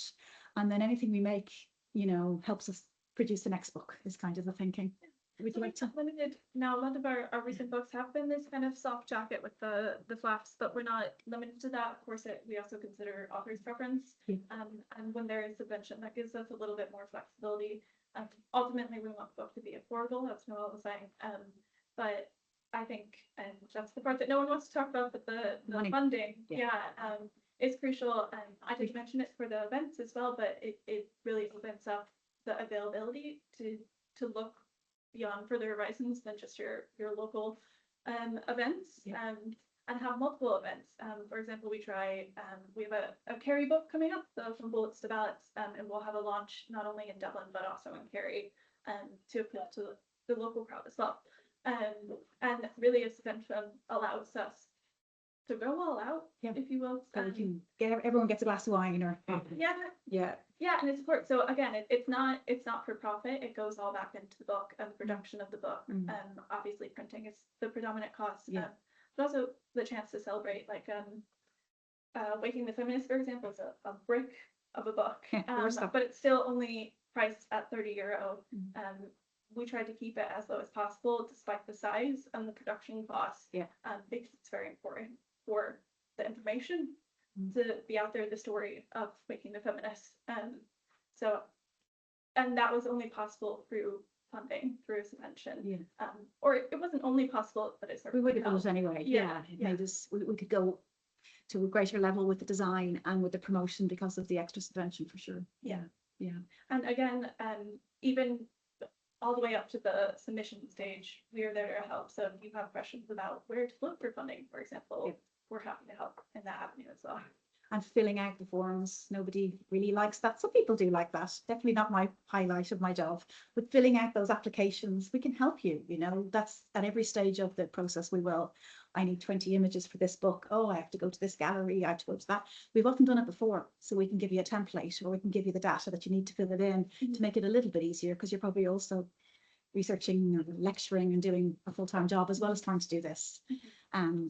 And then anything we make, you know, helps us produce the next book is kind of the thinking. Would you like to? Limited now, a lot of our recent books have been this kind of soft jacket with the flaps, but we're not limited to that. Of course, we also consider author's preference. And when there is subvention, that gives us a little bit more flexibility. Ultimately, we want the book to be affordable, as Noelle was saying. But I think, and that's the part that no one wants to talk about, but the funding, is crucial. And I did mention it for the events as well, but it really opens up the availability to look beyond further horizons than just your local events, and have multiple events. For example, we have a Kerry book coming up, so From Bullets to Ballots, and we'll have a launch not only in Dublin but also in Kerry, to appeal to the local crowd as well. And really a subvention allows us to go all out, if you will. Everyone gets a glass of wine or and it's support. So again, it's not for profit. It goes all back into the book and the production of the book. Obviously printing is the predominant cost. But also the chance to celebrate, like Waking the Feminist, for example, is a brick of a book. But it's still only priced at €30. We tried to keep it as low as possible despite the size and the production costs. Because it's very important for the information to be out there, the story of Waking the Feminist. And that was only possible through funding, through a subvention. Or it wasn't only possible, but it certainly we would have done it anyway. It made us, we could go to a greater level with the design and with the promotion because of the extra subvention, for sure. And again, even all the way up to the submission stage, we are there to help. So if you have questions about where to look for funding, for example, we're happy to help in that avenue as well. and filling out the forms. Nobody really likes that. Some people do like that. Definitely not my highlight of my job. But filling out those applications, we can help you. You know, that's at every stage of the process. We will. I need 20 images for this book. Oh, I have to go to this gallery. I have to go to that. We've often done it before, so we can give you a template, or we can give you the data that you need to fill it in to make it a little bit easier, because you're probably also researching or lecturing and doing a full-time job as well as trying to do this.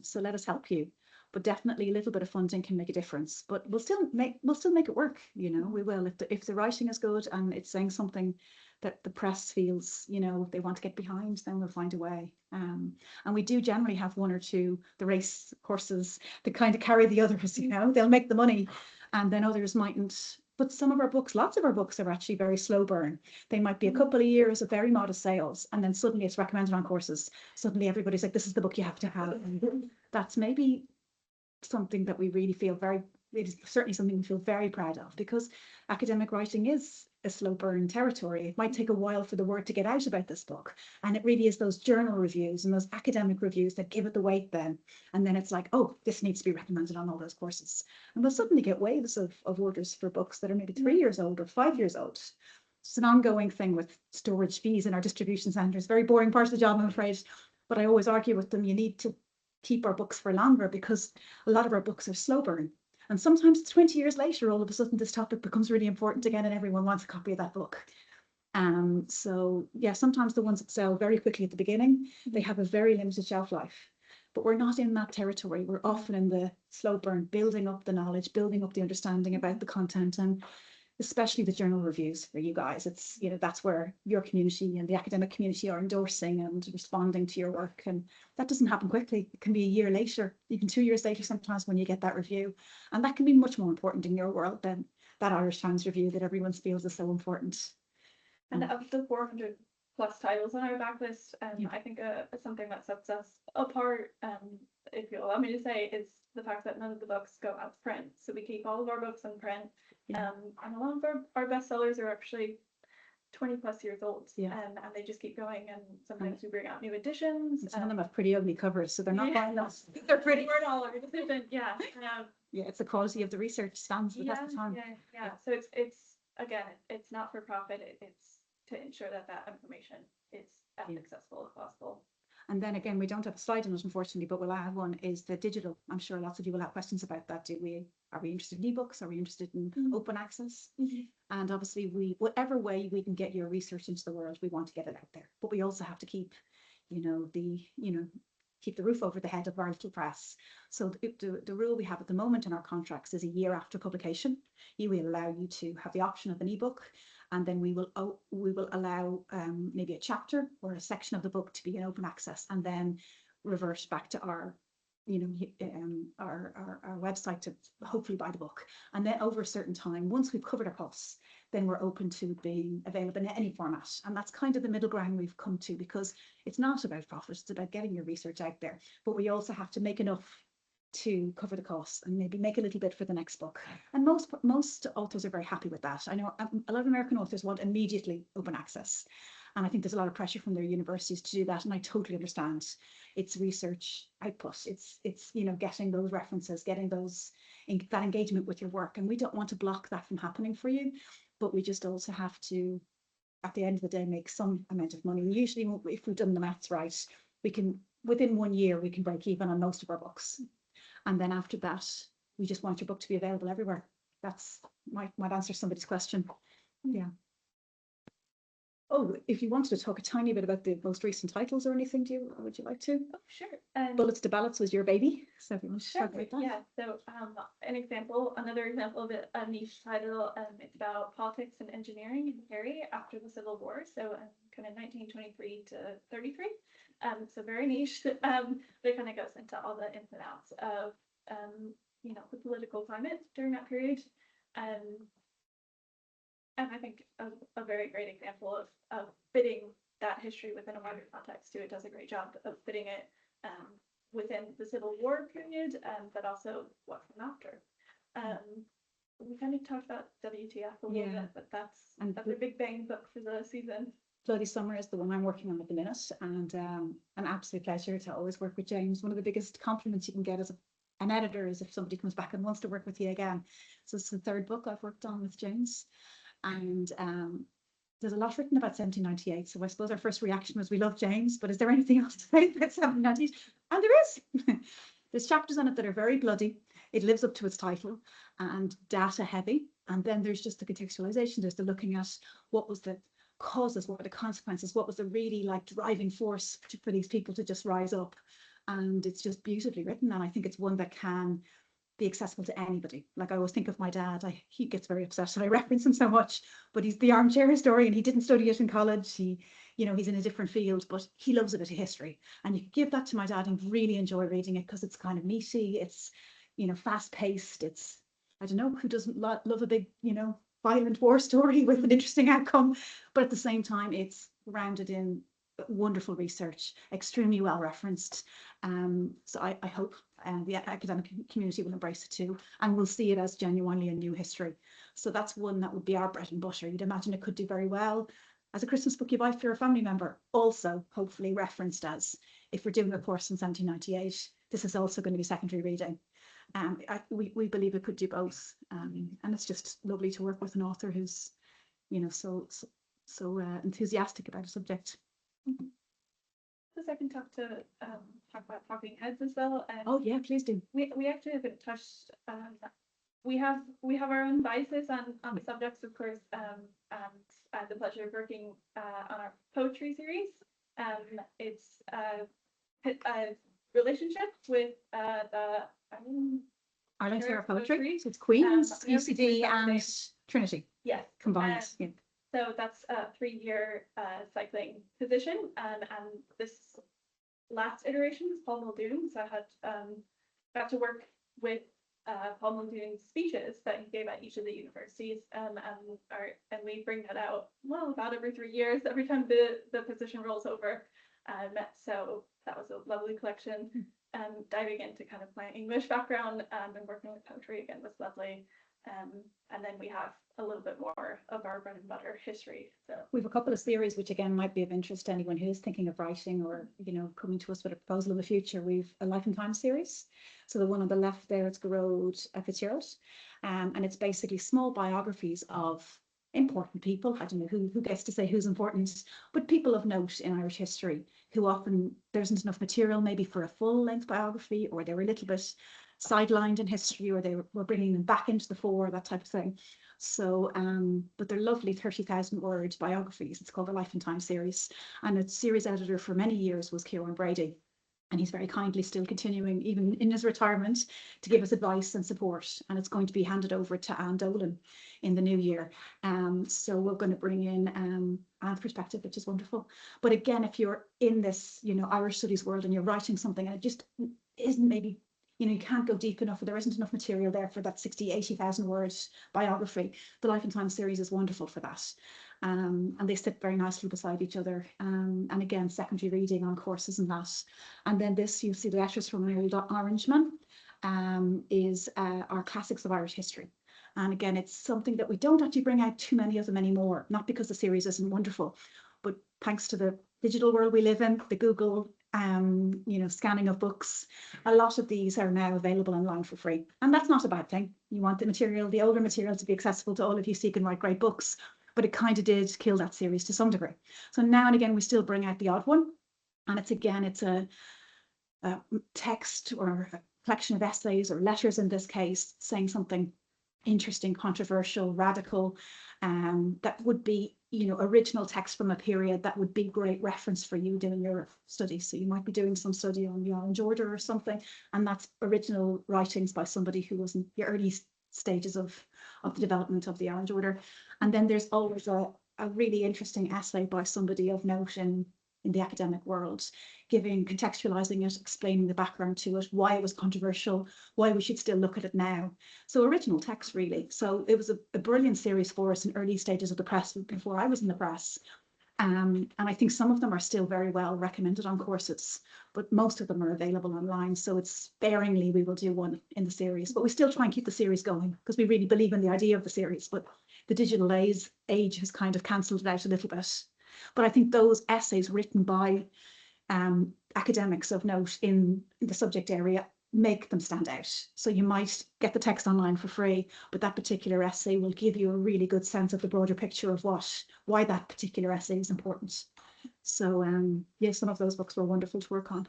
So let us help you. But definitely a little bit of funding can make a difference. But we'll still make it work. You know, we will. If the writing is good and it's saying something that the press feels, you know, they want to get behind, then we'll find a way. And we do generally have one or two, the race horses that kind of carry the others, you know, they'll make the money and then others mightn't. But some of our books, lots of our books are actually very slow burn. They might be a couple of years of very modest sales, and then suddenly it's recommended on courses. Suddenly everybody's like, this is the book you have to have. And that's maybe something that we really feel it is certainly something we feel very proud of, because academic writing is a slow burn territory. It might take a while for the word to get out about this book. And it really is those journal reviews and those academic reviews that give it the weight then. And then it's like, oh, this needs to be recommended on all those courses. And we'll suddenly get waves of orders for books that are maybe 3 years old or 5 years old. It's an ongoing thing with storage fees in our distribution centres. Very boring part of the job, I'm afraid. But I always argue with them, you need to keep our books for longer, because a lot of our books are slow burn. And sometimes 20 years later, all of a sudden this topic becomes really important again and everyone wants a copy of that book. So yeah, sometimes the ones that sell very quickly at the beginning, they have a very limited shelf life. But we're not in that territory. We're often in the slow burn, building up the knowledge, building up the understanding about the content, and especially the journal reviews for you guys. It's, you know, that's where your community and the academic community are endorsing and responding to your work. And that doesn't happen quickly. It can be a year later, even 2 years later sometimes, when you get that review. And that can be much more important in your world than that Irish Times review that everyone feels is so important. And of the 400 plus titles on our backlist, Yeah. I think something that sets us apart, if you allow me to say, is the fact that none of the books go out of print. So we keep all of our books in print. Yeah. And a lot of our bestsellers are actually 20 plus years old. Yeah. And they just keep going. And sometimes we bring out new editions. And some of them have pretty ugly covers, so they're not Yeah. buying us. They're pretty. We're all our decision. Yeah. Yeah, it's the quality of the research stands the test of time. Yeah. So it's again, it's not for profit. It's to ensure that information is as accessible as possible. And then again, we don't have a slide on it, unfortunately, but we'll add one, is the digital. I'm sure lots of you will have questions about that. Are we interested in ebooks? Are we interested in open access? And obviously whatever way we can get your research into the world, we want to get it out there. But we also have to keep, keep the roof over the head of our little press. So the rule we have at the moment in our contracts is a year after publication, we will allow you to have the option of an ebook. And then we will allow maybe a chapter or a section of the book to be in open access, and then revert back to our website to hopefully buy the book. And then over a certain time, once we've covered our costs, then we're open to being available in any format. And that's kind of the middle ground we've come to, because it's not about profit, it's about getting your research out there. But we also have to make enough to cover the costs and maybe make a little bit for the next book. And most authors are very happy with that. I know a lot of American authors want immediately open access. And I think there's a lot of pressure from their universities to do that. And I totally understand. It's research output. It's getting those references, getting that engagement with your work. And we don't want to block that from happening for you. But we just also have to, at the end of the day, make some amount of money. And usually if we've done the maths right, we can, within 1 year, we can break even on most of our books. And then after that, we just want your book to be available everywhere. That's might answer somebody's question. Yeah. Oh, if you wanted to talk a tiny bit about the most recent titles or anything, would you like to? Oh, sure. Bullets to Ballots was your baby, so if you want to Sure. talk about that. Yeah. So another example of a niche title. It's about politics and engineering in Kerry after the Civil War. So kind of 1923 to 33. So very niche. But it kind of goes into all the ins and outs of the political climate during that period. And I think a very great example of fitting that history within a wider context too. It does a great job of fitting it within the Civil War period, but also what came after. We kind of talked about WTF a little bit, but that's a big bang book for the season. Bloody Summer is the one I'm working on at the minute, and an absolute pleasure to always work with James. One of the biggest compliments you can get as a an editor is if somebody comes back and wants to work with you again. So it's the third book I've worked on with James. And there's a lot written about 1798. So I suppose our first reaction was we love James, but is there anything else to say about 1798? And there is. There's chapters on it that are very bloody. It lives up to its title and data heavy. And then there's just the contextualization. There's the looking at what was the causes, what were the consequences, what was the really like driving force for these people to just rise up. And it's just beautifully written. And I think it's one that can be accessible to anybody. Like I always think of my dad, he gets very upset that I reference him so much, but he's the armchair historian. He didn't study it in college. He's in a different field, but he loves a bit of history. And you can give that to my dad and really enjoy reading it because it's kind of meaty. It's, fast paced. It's, I don't know, who doesn't love a big, violent war story with an interesting outcome, but at the same time, it's grounded in wonderful research, extremely well referenced. So I hope the academic community will embrace it too, and we'll see it as genuinely a new history. So that's one that would be our bread and butter. You'd imagine it could do very well as a Christmas book you buy for a family member. Also, hopefully referenced as, if we're doing a course in 1798, this is also going to be secondary reading. We believe it could do both, and it's just lovely to work with an author who's, so enthusiastic about a subject. I can talk about talking heads as well. Oh yeah, please do. We actually haven't touched. We have our own biases on the subjects, of course, and the pleasure of working on our poetry series. It's a relationship with the Ireland Fair of Poetry. So it's Queen's, UCD, and Trinity. Yes, combined. Yeah. So that's a 3-year cycling position, and this last iteration was Paul Muldoon. So I had got to work with Paul Muldoon's speeches that he gave at each of the universities, and we bring that out about every 3 years, every time the position rolls over. So that was a lovely collection. Diving into kind of my English background and working with poetry again was lovely. And then we have a little bit more of our bread and butter history. So we have a couple of series which again might be of interest to anyone who is thinking of writing or coming to us with a proposal in the future. We've a Life and Time series. So the one on the left there, it's Garrod Fitzgerald, and it's basically small biographies of important people. I don't know who gets to say who's important, but people of note in Irish history who often there isn't enough material maybe for a full length biography, or they were a little bit sidelined in history, or they were bringing them back into the fore, that type of thing. So, but they're lovely 30,000 word biographies. It's called the Life and Time series, and its series editor for many years was Kieran Brady. And he's very kindly still continuing, even in his retirement, to give us advice and support. And it's going to be handed over to Anne Dolan in the new year. So we're going to bring in Anne's perspective, which is wonderful. But again, if you're in this, Irish studies world and you're writing something and it just isn't maybe, you can't go deep enough, or there isn't enough material there for that 80,000 word biography, the Life and Time series is wonderful for that. And they sit very nicely beside each other. And again, secondary reading on courses and that. And then this, you'll see the letters from an old Orangeman, is our classics of Irish history. And again, it's something that we don't actually bring out too many of them anymore, not because the series isn't wonderful, but thanks to the digital world we live in, the Google, scanning of books, a lot of these are now available online for free. And that's not a bad thing. You want the material, the older material, to be accessible to all of you so you can write great books. But it kind of did kill that series to some degree. So now and again, we still bring out the odd one. And it's a text or a collection of essays or letters in this case, saying something interesting, controversial, radical, that would be, original text from a period that would be great reference for you doing your studies. So you might be doing some study on the Orange Order or something, and that's original writings by somebody who was in the early stages of the development of the Orange Order. And then there's always a really interesting essay by somebody of note in the academic world, contextualizing it, explaining the background to it, why it was controversial, why we should still look at it now. So original text, really. So it was a brilliant series for us in early stages of the press, before I was in the press. And I think some of them are still very well recommended on courses, but most of them are available online. So it's sparingly we will do one in the series, but we still try and keep the series going because we really believe in the idea of the series. But the digital age has kind of cancelled it out a little bit. But I think those essays written by academics of note in the subject area make them stand out. So you might get the text online for free, but that particular essay will give you a really good sense of the broader picture of why that particular essay is important. So yeah, some of those books were wonderful to work on.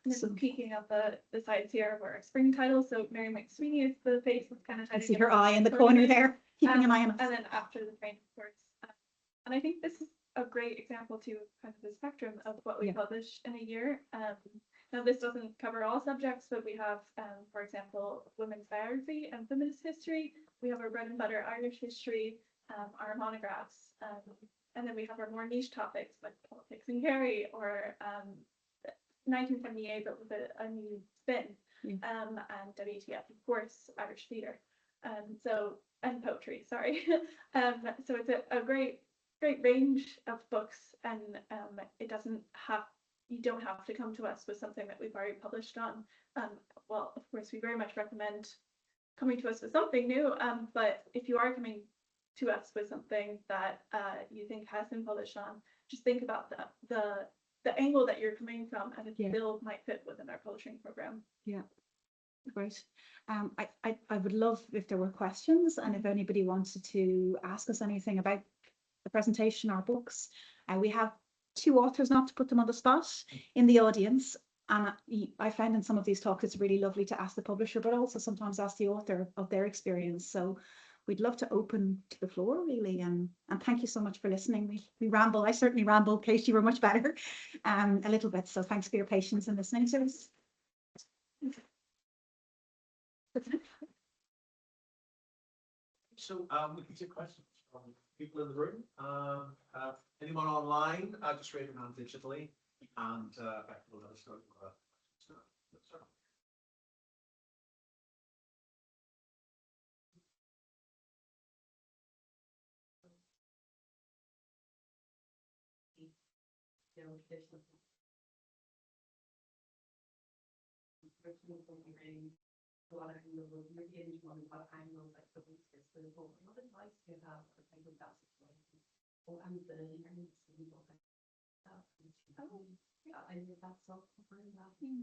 So peeking at the sides here of our spring title. So Mary McSweeney is the face that's kind of I see her eye in the corner there, keeping an eye on us. And then after the frame, of course. And I think this is a great example too, kind of the spectrum of what we publish in a year. Now this doesn't cover all subjects, but we have, for example, women's biography and feminist history. We have our bread and butter Irish history, our monographs, and then we have our more niche topics like politics and Kerry, or 1978, but with a new spin, and WTF, of course, Irish theatre, and poetry, sorry. So it's a great range of books, and you don't have to come to us with something that we've already published on. Well, of course, we very much recommend coming to us with something new, but if you are coming to us with something that you think has been published on, just think about the angle that you're coming from, and if the bill might fit within our publishing program. Yeah, great. I would love if there were questions, and if anybody wanted to ask us anything about the presentation or books. We have 2 authors, not to put them on the spot, in the audience. And I found in some of these talks, it's really lovely to ask the publisher, but also sometimes ask the author of their experience. So we'd love to open to the floor, really. And thank you so much for listening. We ramble. I certainly ramble. Katie, you were much better a little bit. So thanks for your patience in listening to us. So we can take questions from people in the room. Anyone online, just raise your hand digitally, and Becky will let us know.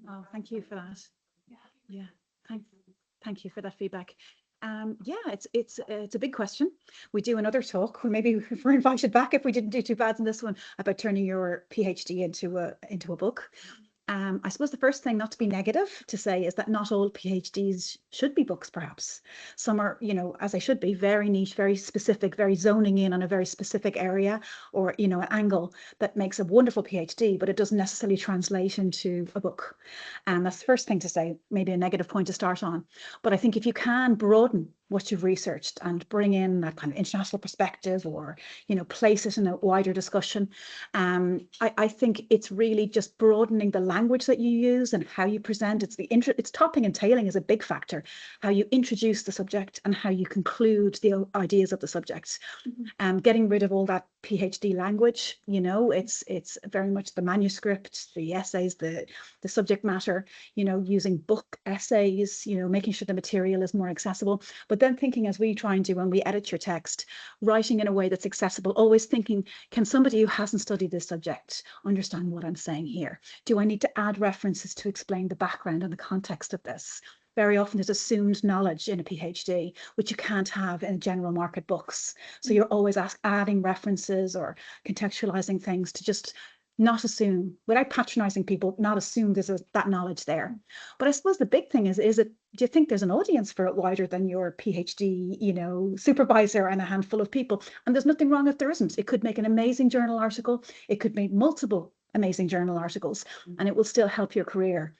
Oh, thank you for that. Yeah, thank you for that feedback. Yeah, it's a big question. We do another talk, or maybe if we're invited back, if we didn't do too bad in this one, about turning your PhD into a book. I suppose the first thing, not to be negative, to say is that not all PhDs should be books, perhaps. Some are, as they should be, very niche, very specific, very zoning in on a very specific area, or, an angle that makes a wonderful PhD, but it doesn't necessarily translate into a book. And that's the first thing to say, maybe a negative point to start on. But I think if you can broaden what you've researched and bring in that kind of international perspective, or place it in a wider discussion, I think it's really just broadening the language that you use and how you present. It's topping and tailing is a big factor, how you introduce the subject and how you conclude the ideas of the subject. Getting rid of all that PhD language, it's very much the manuscript, the essays, the subject matter, using book essays, making sure the material is more accessible. But then thinking, as we try and do when we edit your text, writing in a way that's accessible, always thinking, can somebody who hasn't studied this subject understand what I'm saying here? Do I need to add references to explain the background and the context of this? Very often there's assumed knowledge in a PhD, which you can't have in general market books. So you're always adding references or contextualizing things to just not assume, without patronizing people, not assume there's that knowledge there. But I suppose the big thing is do you think there's an audience for it wider than your PhD, supervisor and a handful of people? And there's nothing wrong if there isn't. It could make an amazing journal article. It could make multiple amazing journal articles, and it will still help your career.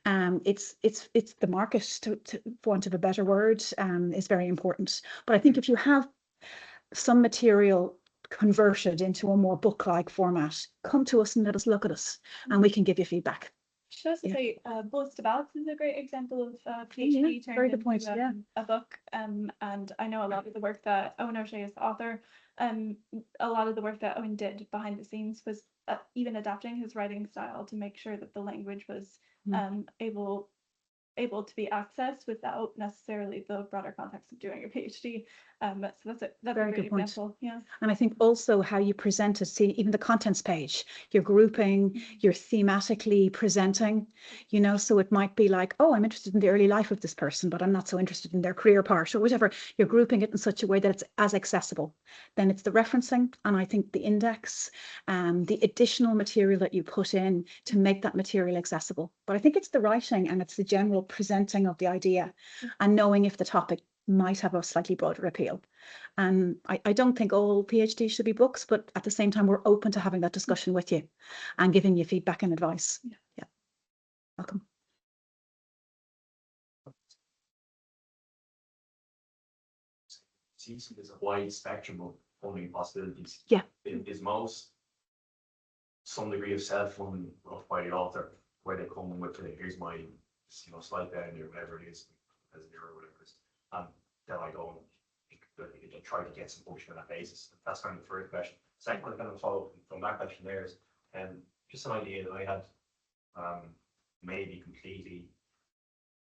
It's the market, to for want of a better word, is very important. But I think if you have some material converted into a more book-like format, come to us and let us look at us, and we can give you feedback. Just to say, Bullets to Ballots is a great example of PhD turned very good point, into a book. And I know a lot of the work that Owen O'Shea is the author, a lot of the work that Owen did behind the scenes was even adapting his writing style to make sure that the language was able to be accessed without necessarily the broader context of doing a PhD. So that's a Very great good point. example. Yeah. And I think also how you present it, see, even the contents page, you're grouping, you're thematically presenting, you know, so it might be like, oh, I'm interested in the early life of this person, but I'm not so interested in their career part or whatever. You're grouping it in such a way that it's as accessible. Then it's the referencing, and I think the index, the additional material that you put in to make that material accessible. But I think it's the writing and it's the general presenting of the idea and knowing if the topic might have a slightly broader appeal. And I don't think all PhDs should be books, but at the same time, we're open to having that discussion with you and giving you feedback and advice. Yeah. Welcome. Seems there's a wide spectrum of funding possibilities. Yeah. Is most some degree of self-funding of by the author, where they come with, here's my, slide down or whatever it is, as it or whatever it is, and then I go and try to get some pushing on that basis. That's kind of the first question. Second one, kind of follow from that question there is, just an idea that I had, maybe completely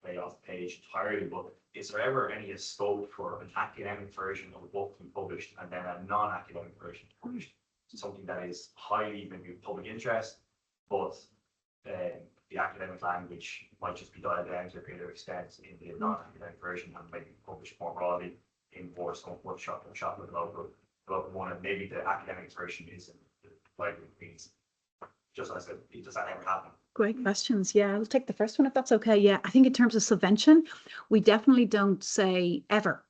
way off the page entirely, but is there ever any scope for an academic version of a book to be published and then a non-academic version published? Something that is highly maybe of public interest, but the academic language might just be dialed down to a greater extent in the non-academic version and maybe published more broadly in for some workshop with the local one, and maybe the academic version is in the library means. Just as does that ever happen? Great questions. Yeah, I'll take the first one if that's okay. Yeah, I think in terms of subvention, we definitely don't say ever.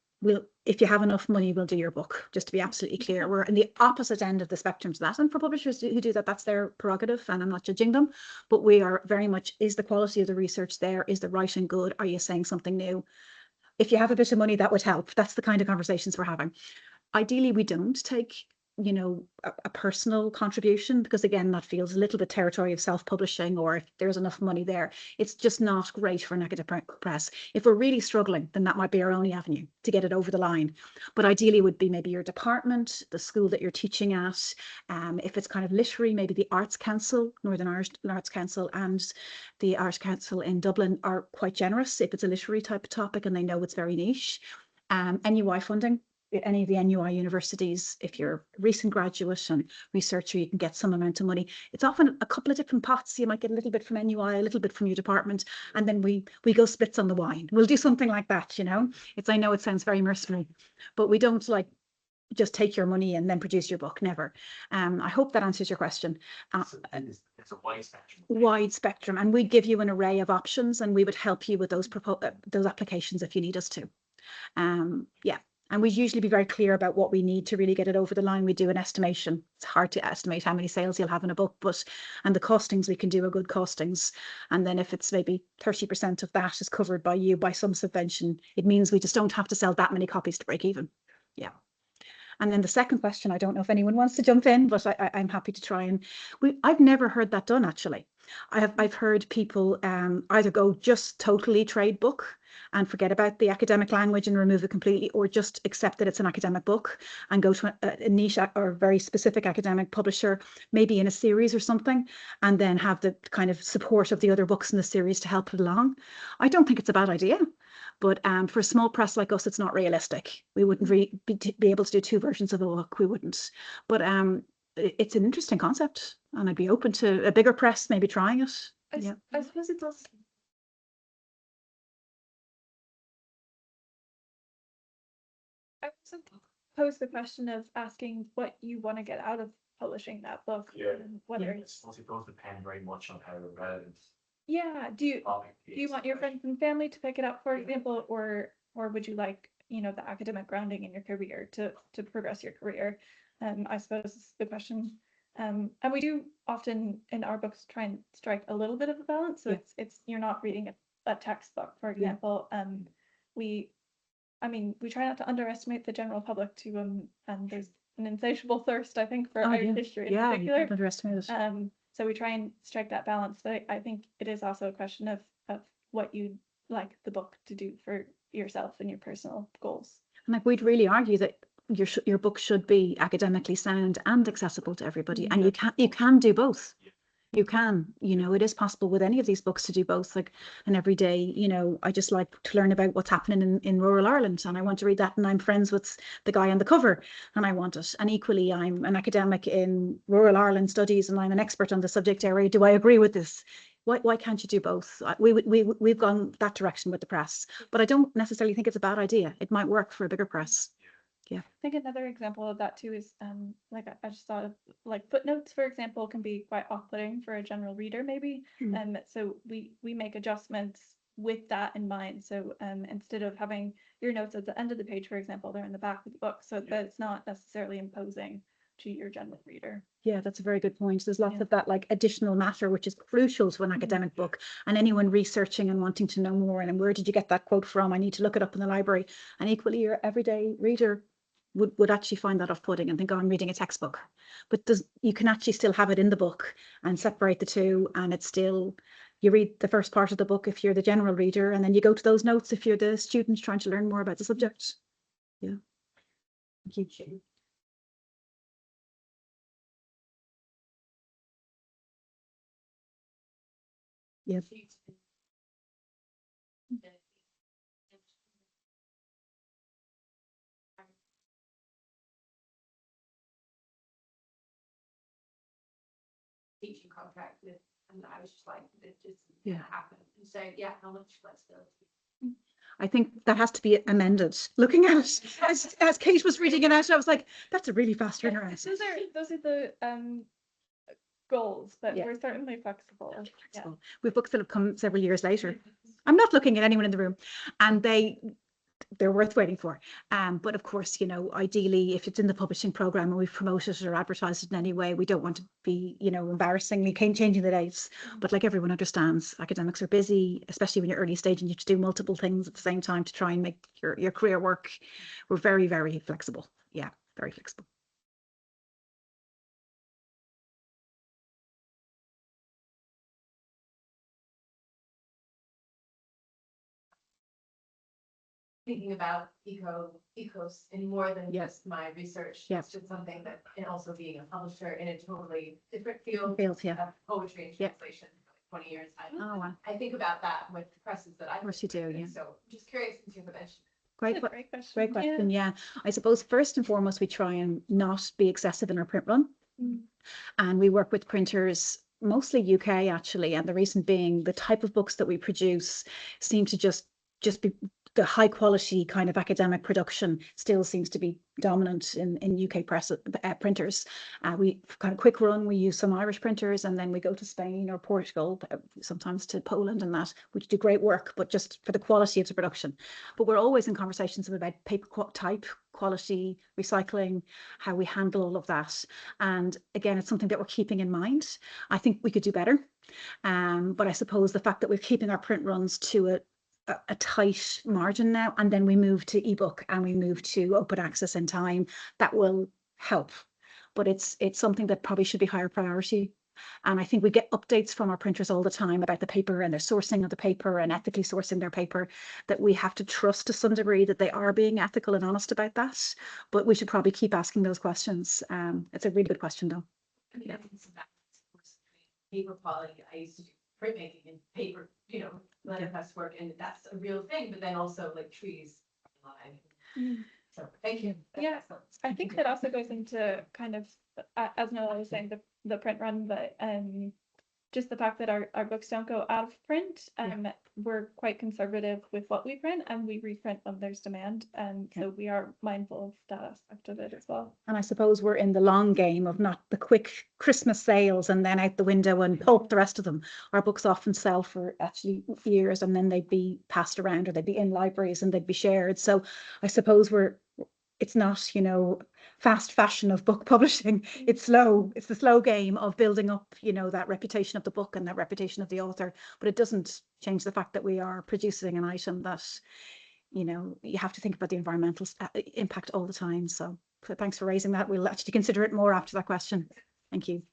If you have enough money, we'll do your book, just to be absolutely clear. We're in the opposite end of the spectrum to that. And for publishers who do that, that's their prerogative and I'm not judging them. But we are very much, is the quality of the research there? Is the writing good? Are you saying something new? If you have a bit of money, that would help. That's the kind of conversations we're having. Ideally, we don't take, a personal contribution, because again, that feels a little bit territory of self-publishing, or if there's enough money there, it's just not great for an academic press. If we're really struggling, then that might be our only avenue to get it over the line. But ideally would be maybe your department, the school that you're teaching at. If it's kind of literary, maybe the Arts Council, Northern Irish Arts Council and the Arts Council in Dublin are quite generous if it's a literary type of topic and they know it's very niche. NUI funding. Any of the NUI universities, if you're a recent graduate and researcher, you can get some amount of money. It's often a couple of different pots. You might get a little bit from NUI, a little bit from your department, and then we go splits on the wine. We'll do something like that, I know it sounds very mercenary, but we don't like just take your money and then produce your book, never. I hope that answers your question. It's a wide spectrum. Wide spectrum, and we give you an array of options and we would help you with those applications if you need us to. Yeah. And we usually be very clear about what we need to really get it over the line. We do an estimation. It's hard to estimate how many sales you'll have in a book, and the costings, we can do a good costings. And then if it's maybe 30% of that is covered by you by some subvention, it means we just don't have to sell that many copies to break even. Yeah. And then the second question, I don't know if anyone wants to jump in, but I'm happy to try. And I've never heard that done, actually. I've heard people either go just totally trade book and forget about the academic language and remove it completely, or just accept that it's an academic book and go to a niche or very specific academic publisher, maybe in a series or something, and then have the kind of support of the other books in the series to help it along. I don't think it's a bad idea, but for a small press like us, it's not realistic. We wouldn't be able to do two versions of a book. We wouldn't. But it's an interesting concept, and I'd be open to a bigger press maybe trying it. I suppose it does. I also pose the question of asking what you want to get out of publishing that book. Yeah. And whether It's mostly those depend very much on how relevant. Yeah. Do you want your friends and family to pick it up, for example, or would you like, the academic grounding in your career to progress your career? I suppose is the question. And we do often in our books try and strike a little bit of a balance. So it's you're not reading a textbook, for example. We try not to underestimate the general public too, and there's an insatiable thirst, I think, for Irish history in particular. You can't underestimate it. So we try and strike that balance, but I think it is also a question of what you'd like the book to do for yourself and your personal goals. And like, we'd really argue that your book should be academically sound and accessible to everybody, and you can do both. You can, it is possible with any of these books to do both. Like an everyday, I just like to learn about what's happening in rural Ireland, and I want to read that, and I'm friends with the guy on the cover, and I want it. And equally, I'm an academic in rural Ireland studies, and I'm an expert on the subject area. Do I agree with this? Why can't you do both? We've gone that direction with the press, but I don't necessarily think it's a bad idea. It might work for a bigger press. I think another example of that too is like I just thought of like footnotes, for example, can be quite off-putting for a general reader maybe. So we make adjustments with that in mind. So instead of having your notes at the end of the page, for example, they're in the back of the book, so that it's not necessarily imposing to your general reader. Yeah, that's a very good point. There's lots of that like additional matter, which is crucial to an academic book, and anyone researching and wanting to know more, and where did you get that quote from? I need to look it up in the library. And equally, your everyday reader would actually find that off-putting and think, oh, I'm reading a textbook. But you can actually still have it in the book and separate the two, and it's still, you read the first part of the book if you're the general reader, and then you go to those notes if you're the student trying to learn more about the subject. Yeah. Thank you. Yeah. Teaching contract with, and I was just like, it just didn't happen. And so, yeah, how much flexibility? I think that has to be amended. Looking at it, as Kate was reading it out, I was like, that's a really fast turnaround. Those are the goals, but we're certainly flexible. Yeah. We've books that have come several years later. I'm not looking at anyone in the room, and they're worth waiting for. But of course, ideally, if it's in the publishing program and we've promoted it or advertised it in any way, we don't want to be, embarrassingly changing the dates. But like everyone understands, academics are busy, especially when you're early stage and you have to do multiple things at the same time to try and make your career work. We're very, very flexible. Yeah, very flexible. Thinking about ecos in more than just my research. It's just something that, and also being a publisher in a totally different field of poetry and translation for 20 years. I think about that with the presses that I. Of course you do, yeah. So I'm just curious into the mention. Great question. Yeah. I suppose first and foremost, we try and not be excessive in our print run. And we work with printers, mostly UK actually. And the reason being the type of books that we produce seem to just be the high quality kind of academic production still seems to be dominant in UK press printers. We kind of quick run, we use some Irish printers, and then we go to Spain or Portugal, sometimes to Poland and that, which do great work, but just for the quality of the production. But we're always in conversations about paper type, quality, recycling, how we handle all of that. And again, it's something that we're keeping in mind. I think we could do better. But I suppose the fact that we're keeping our print runs to a tight margin now, and then we move to ebook and we move to open access in time, that will help. But it's something that probably should be higher priority. And I think we get updates from our printers all the time about the paper and their sourcing of the paper and ethically sourcing their paper, that we have to trust to some degree that they are being ethical and honest about that. But we should probably keep asking those questions. It's a really good question though. Yeah. Paper quality, I used to do printmaking and paper, letterpress work, and that's a real thing, but then also like trees alive. So thank you. Yeah, I think that also goes into kind of, as Noelle was saying, the print run, but just the fact that our books don't go out of print. We're quite conservative with what we print, and we reprint when there's demand. So we are mindful of that aspect of it as well. And I suppose we're in the long game of not the quick Christmas sales and then out the window and pulp the rest of them. Our books often sell for actually years, and then they'd be passed around, or they'd be in libraries and they'd be shared. So I suppose it's not, fast fashion of book publishing. It's slow. It's the slow game of building up, that reputation of the book and that reputation of the author. But it doesn't change the fact that we are producing an item that, you have to think about the environmental impact all the time. So thanks for raising that. We'll actually consider it more after that question. Thank you.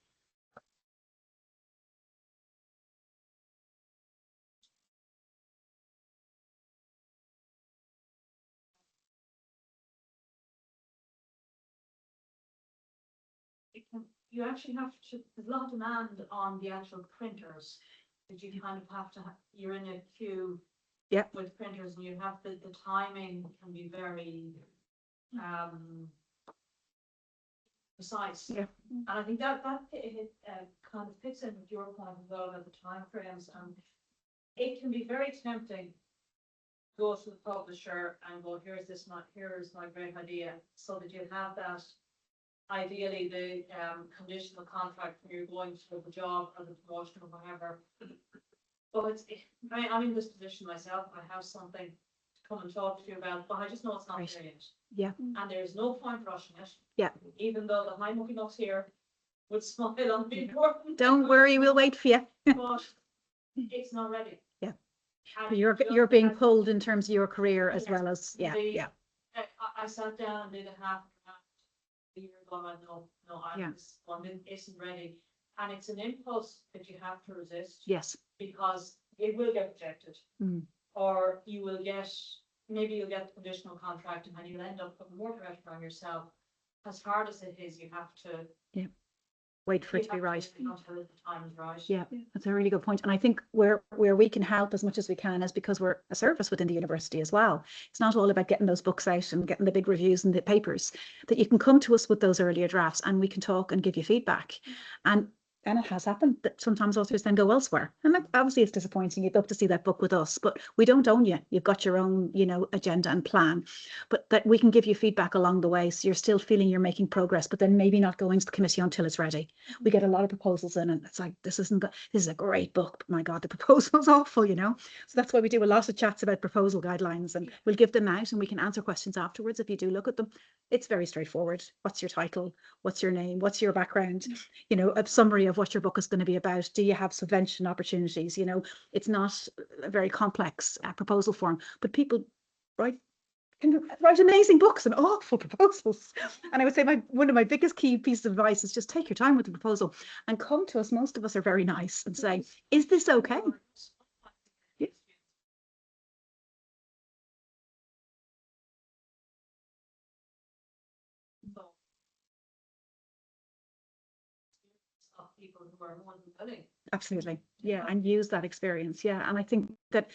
you actually have to, there's a lot of demand on the actual printers. That you kind of have to, you're in a queue. Yeah. With printers, and you have the timing can be very, precise. Yeah. And I think that kind of fits in with your point as well about the timeframes, and it can be very tempting to go to the publisher and go, here's my great idea, so that you have that, ideally, the conditional contract when you're going for the job or the promotion or whatever. But I'm in this position myself. I have something to come and talk to you about, but I just know it's not there yet. Yeah. And there's no point rushing it. Yeah. Even though the high mucking ups here would smile on the important. Don't worry, we'll wait for you. But it's not ready. Yeah. And You're being pulled in terms of your career as well as, yeah. I sat down and did a half a year ago, and this one isn't ready. And it's an impulse that you have to resist. Yes. Because it will get rejected. Mm. Or maybe you'll get the conditional contract, and then you'll end up putting more pressure on yourself. As hard as it is, you have to wait for it to be right. Until the time is right. Yeah, that's a really good point. And I think where we can help as much as we can is because we're a service within the university as well. It's not all about getting those books out and getting the big reviews in the papers, that you can come to us with those earlier drafts and we can talk and give you feedback. And it has happened that sometimes authors then go elsewhere. And that obviously it's disappointing. You'd love to see that book with us, but we don't own you. You've got your own, agenda and plan, but that we can give you feedback along the way. So you're still feeling you're making progress, but then maybe not going to the committee until it's ready. We get a lot of proposals in and it's like, this is a great book, but my God, the proposal's awful, So that's why we do a lot of chats about proposal guidelines, and we'll give them out and we can answer questions afterwards if you do look at them. It's very straightforward. What's your title? What's your name? What's your background? A summary of what your book is going to be about. Do you have subvention opportunities? It's not a very complex proposal form, but people can write amazing books and awful proposals. And I would say one of my biggest key pieces of advice is just take your time with the proposal and come to us. Most of us are very nice and say, is this okay? Yeah. People who are more than willing. Absolutely. Yeah. And use that experience. Yeah. And I think that,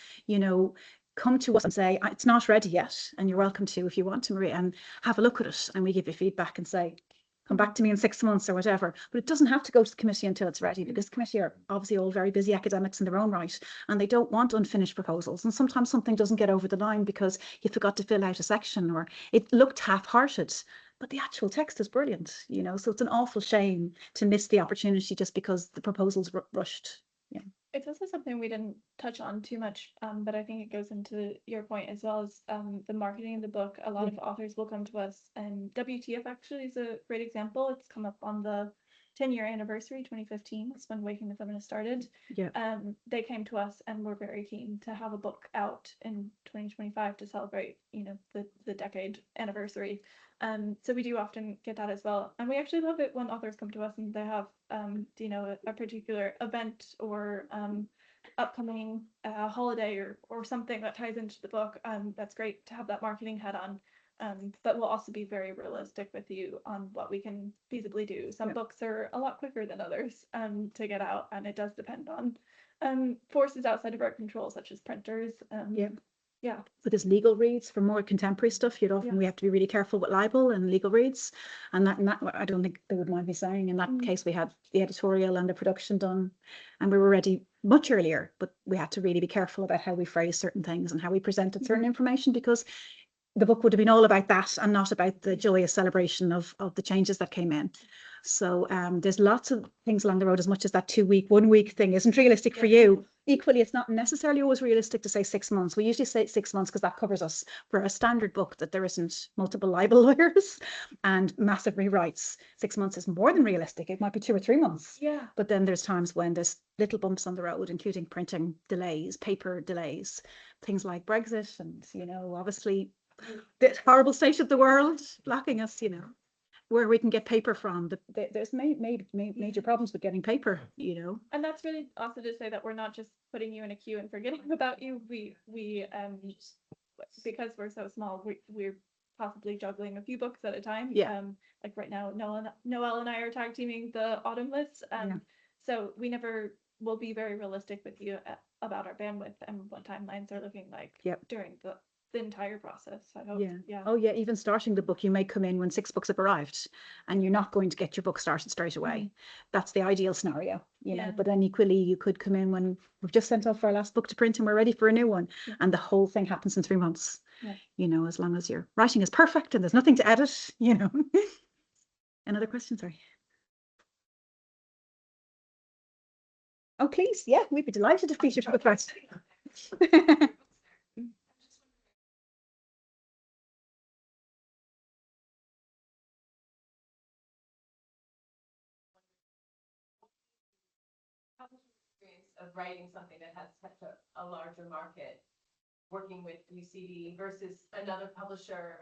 come to us and say, it's not ready yet. And you're welcome to, if you want to, Maria, and have a look at it. And we give you feedback and say, come back to me in 6 months or whatever. But it doesn't have to go to the committee until it's ready, because the committee are obviously all very busy academics in their own right, and they don't want unfinished proposals. And sometimes something doesn't get over the line because you forgot to fill out a section, or it looked half-hearted, but the actual text is brilliant, so it's an awful shame to miss the opportunity just because the proposal's rushed. Yeah. It's also something we didn't touch on too much, but I think it goes into your point as well as the marketing of the book. A lot of authors will come to us, and WTF actually is a great example. It's come up on the 10-year anniversary, 2015. That's when Waking the Feminist started. Yeah. They came to us and were very keen to have a book out in 2025 to celebrate, the decade anniversary. So we do often get that as well. And we actually love it when authors come to us and they have, a particular event or upcoming holiday or something that ties into the book. That's great to have that marketing hat on. But we'll also be very realistic with you on what we can feasibly do. Some books are a lot quicker than others to get out, and it does depend on forces outside of our control, such as printers. Yeah. But there's legal reads for more contemporary stuff. We have to be really careful with libel and legal reads, and that I don't think they would mind me saying. In that case, we had the editorial and the production done, and we were ready much earlier. But we had to really be careful about how we phrase certain things and how we presented certain information, because the book would have been all about that and not about the joyous celebration of the changes that came in. So there's lots of things along the road. As much as that 1 week thing isn't realistic for you, equally it's not necessarily always realistic to say 6 months. We usually say 6 months because that covers us for a standard book, that there isn't multiple libel lawyers and massive rewrites. 6 months is more than realistic. It might be 2 or 3 months. Yeah. But then there's times when there's little bumps on the road, including printing delays, paper delays, things like Brexit, and obviously the horrible state of the world blocking us, where we can get paper from. There's major problems with getting paper, And that's really also to say that we're not just putting you in a queue and forgetting about you. We because we're so small, we're possibly juggling a few books at a time. Yeah. Like right now, Noelle and I are tag teaming the autumn list. Yeah. So we never will be very realistic with you about our bandwidth and what timelines are looking like Yep. during the entire process. I hope. Yeah. Yeah. Oh yeah, even starting the book, you may come in when 6 books have arrived and you're not going to get your book started straight away. That's the ideal scenario, you know, Yeah. but then equally you could come in when we've just sent off our last book to print and we're ready for a new one. Yeah. And the whole thing happens in 3 months. Yeah. You know, as long as your writing is perfect and there's nothing to edit, you know. Another question, sorry. Oh, please. Yeah, we'd be delighted to feature the first. Experience of writing something that has such a larger market, working with UCD versus another publisher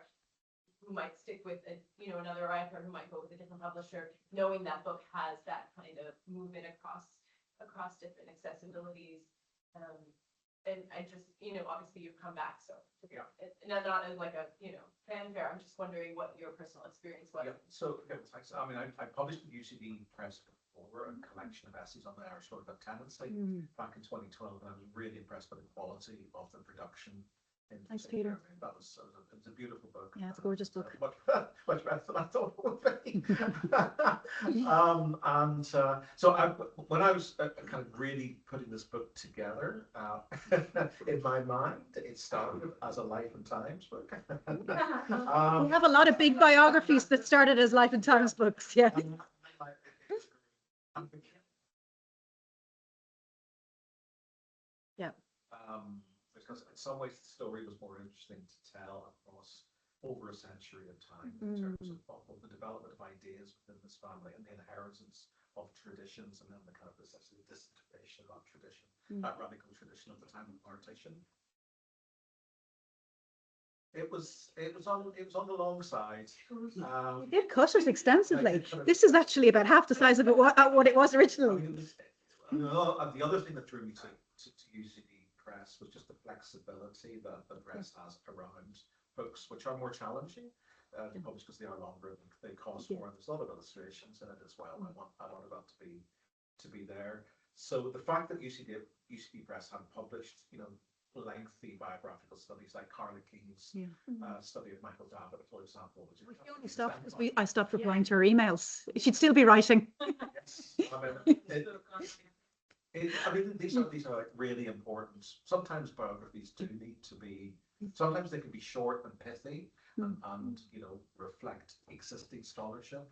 who might stick with another writer who might go with a different publisher, knowing that book has that kind of movement across different accessibilities. And I just, obviously you've come back, so Yeah. not as like a, fanfare. I'm just wondering what your personal experience was. Yeah, so, I mean, I published with UCD Press before a collection of essays on the Irish sort of tendency back in 2012, and I was really impressed by the quality of the production. Thanks, Peter. I mean, it was a beautiful book. Yeah, it's a gorgeous book. Much better than I thought it would be. When I was kind of really putting this book together, in my mind, it started as a Life and Times book. We have a lot of big biographies that started as Life and Times books, yeah. Yeah. Because in some ways the story was more interesting to tell across over a century of time in terms of the development of ideas within this family and the inheritance of traditions and then the kind of disintegration of that tradition, that radical tradition of the time of partition. It was on the long side. We did cut it extensively. This is actually about half the size of it, what it was originally. The other thing that drew me to UCD Press was just the flexibility that the press has around books which are more challenging to publish because they are longer and they cost more. And there's a lot of illustrations in it as well. I wanted that to be there. So the fact that UCD Press had published, lengthy biographical studies like Carla King's study of Michael Davitt, for example. Which We only stopped because I stopped replying to her emails. She'd still be writing. Yes. These are like really important. Sometimes biographies do need to be. Sometimes they can be short and pithy, and reflect existing scholarship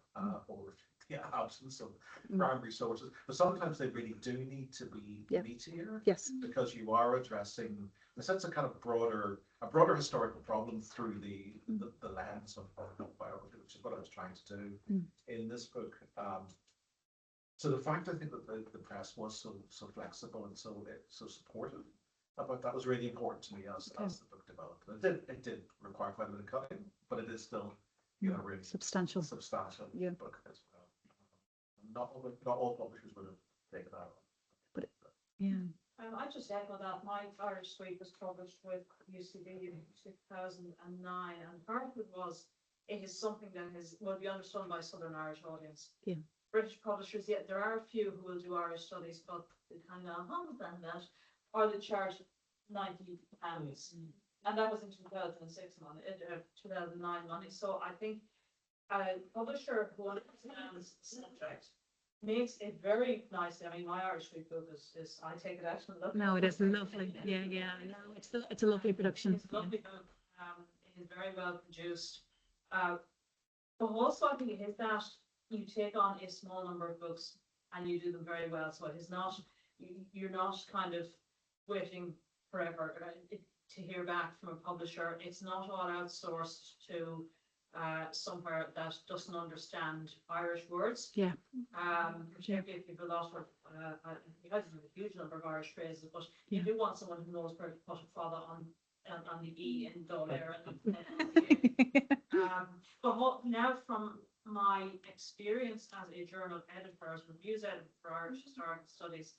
or the absence of primary sources. But sometimes they really do need to be meatier. Yes. Because you are addressing, in a sense, a kind of broader historical problem through the lens of biography, which is what I was trying to do in this book. So the fact I think that the press was so flexible and so supportive about that was really important to me as the book developed. It did require quite a bit of cutting, but it is still really substantial book as well. Not all publishers would have taken that on. But I just echo that. My Irish Suite was published with UCD in 2009, and part of it was it is something that will be understood by Southern Irish audience. Yeah. British publishers, yet there are a few who will do Irish studies, but they kind of understand that, or they charge £90, and that was in 2006 money, 2009 money. So I think a publisher who understands the subject makes it very nice. I mean, my Irish Suite book is I take it out and look. no, it is lovely. Yeah. No, it's a lovely production. It's a lovely book. It is very well produced. But also I think it is that you take on a small number of books and you do them very well. So it is not, you're not kind of waiting forever to hear back from a publisher. It's not all outsourced to somewhere that doesn't understand Irish words. Yeah. Particularly if you've a lot of, you have a huge number of Irish phrases, but you do want someone who knows where to put a father on the E in Dolair. But now from my experience as a journal editor, as reviews editor for Irish Historical Studies,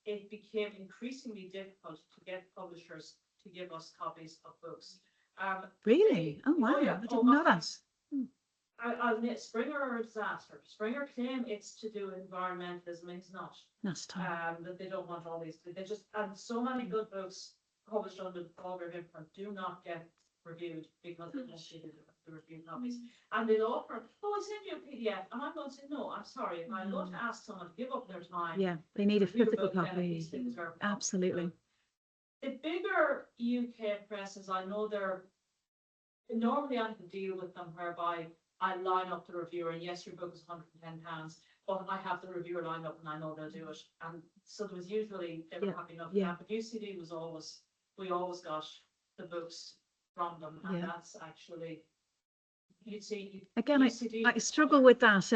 it became increasingly difficult to get publishers to give us copies of books. Really? Oh, wow. yeah. I didn't know that. I'll admit, Springer are a disaster. Springer claim it's to do with environmentalism, it's not. That's time. That they don't want all these, they just, and so many good books published under the Paul Griffin do not get reviewed because they don't see the review copies. And they'll offer, oh, I'll send you a PDF, and I'm going to say, no, I'm sorry, if I'm going to ask someone to give up their time. Yeah, they need a review physical book, then at copy. least they deserve a copy. Absolutely. The bigger UK presses, I know they're, normally I can deal with them whereby I line up the reviewer, and yes, your book is £110, but I have the reviewer lined up and I know they'll do it. And so there was usually, they were happy enough with that, but UCD was always, we always got the books from them, and that's actually, you'd see. Again, UCD, I struggle with that,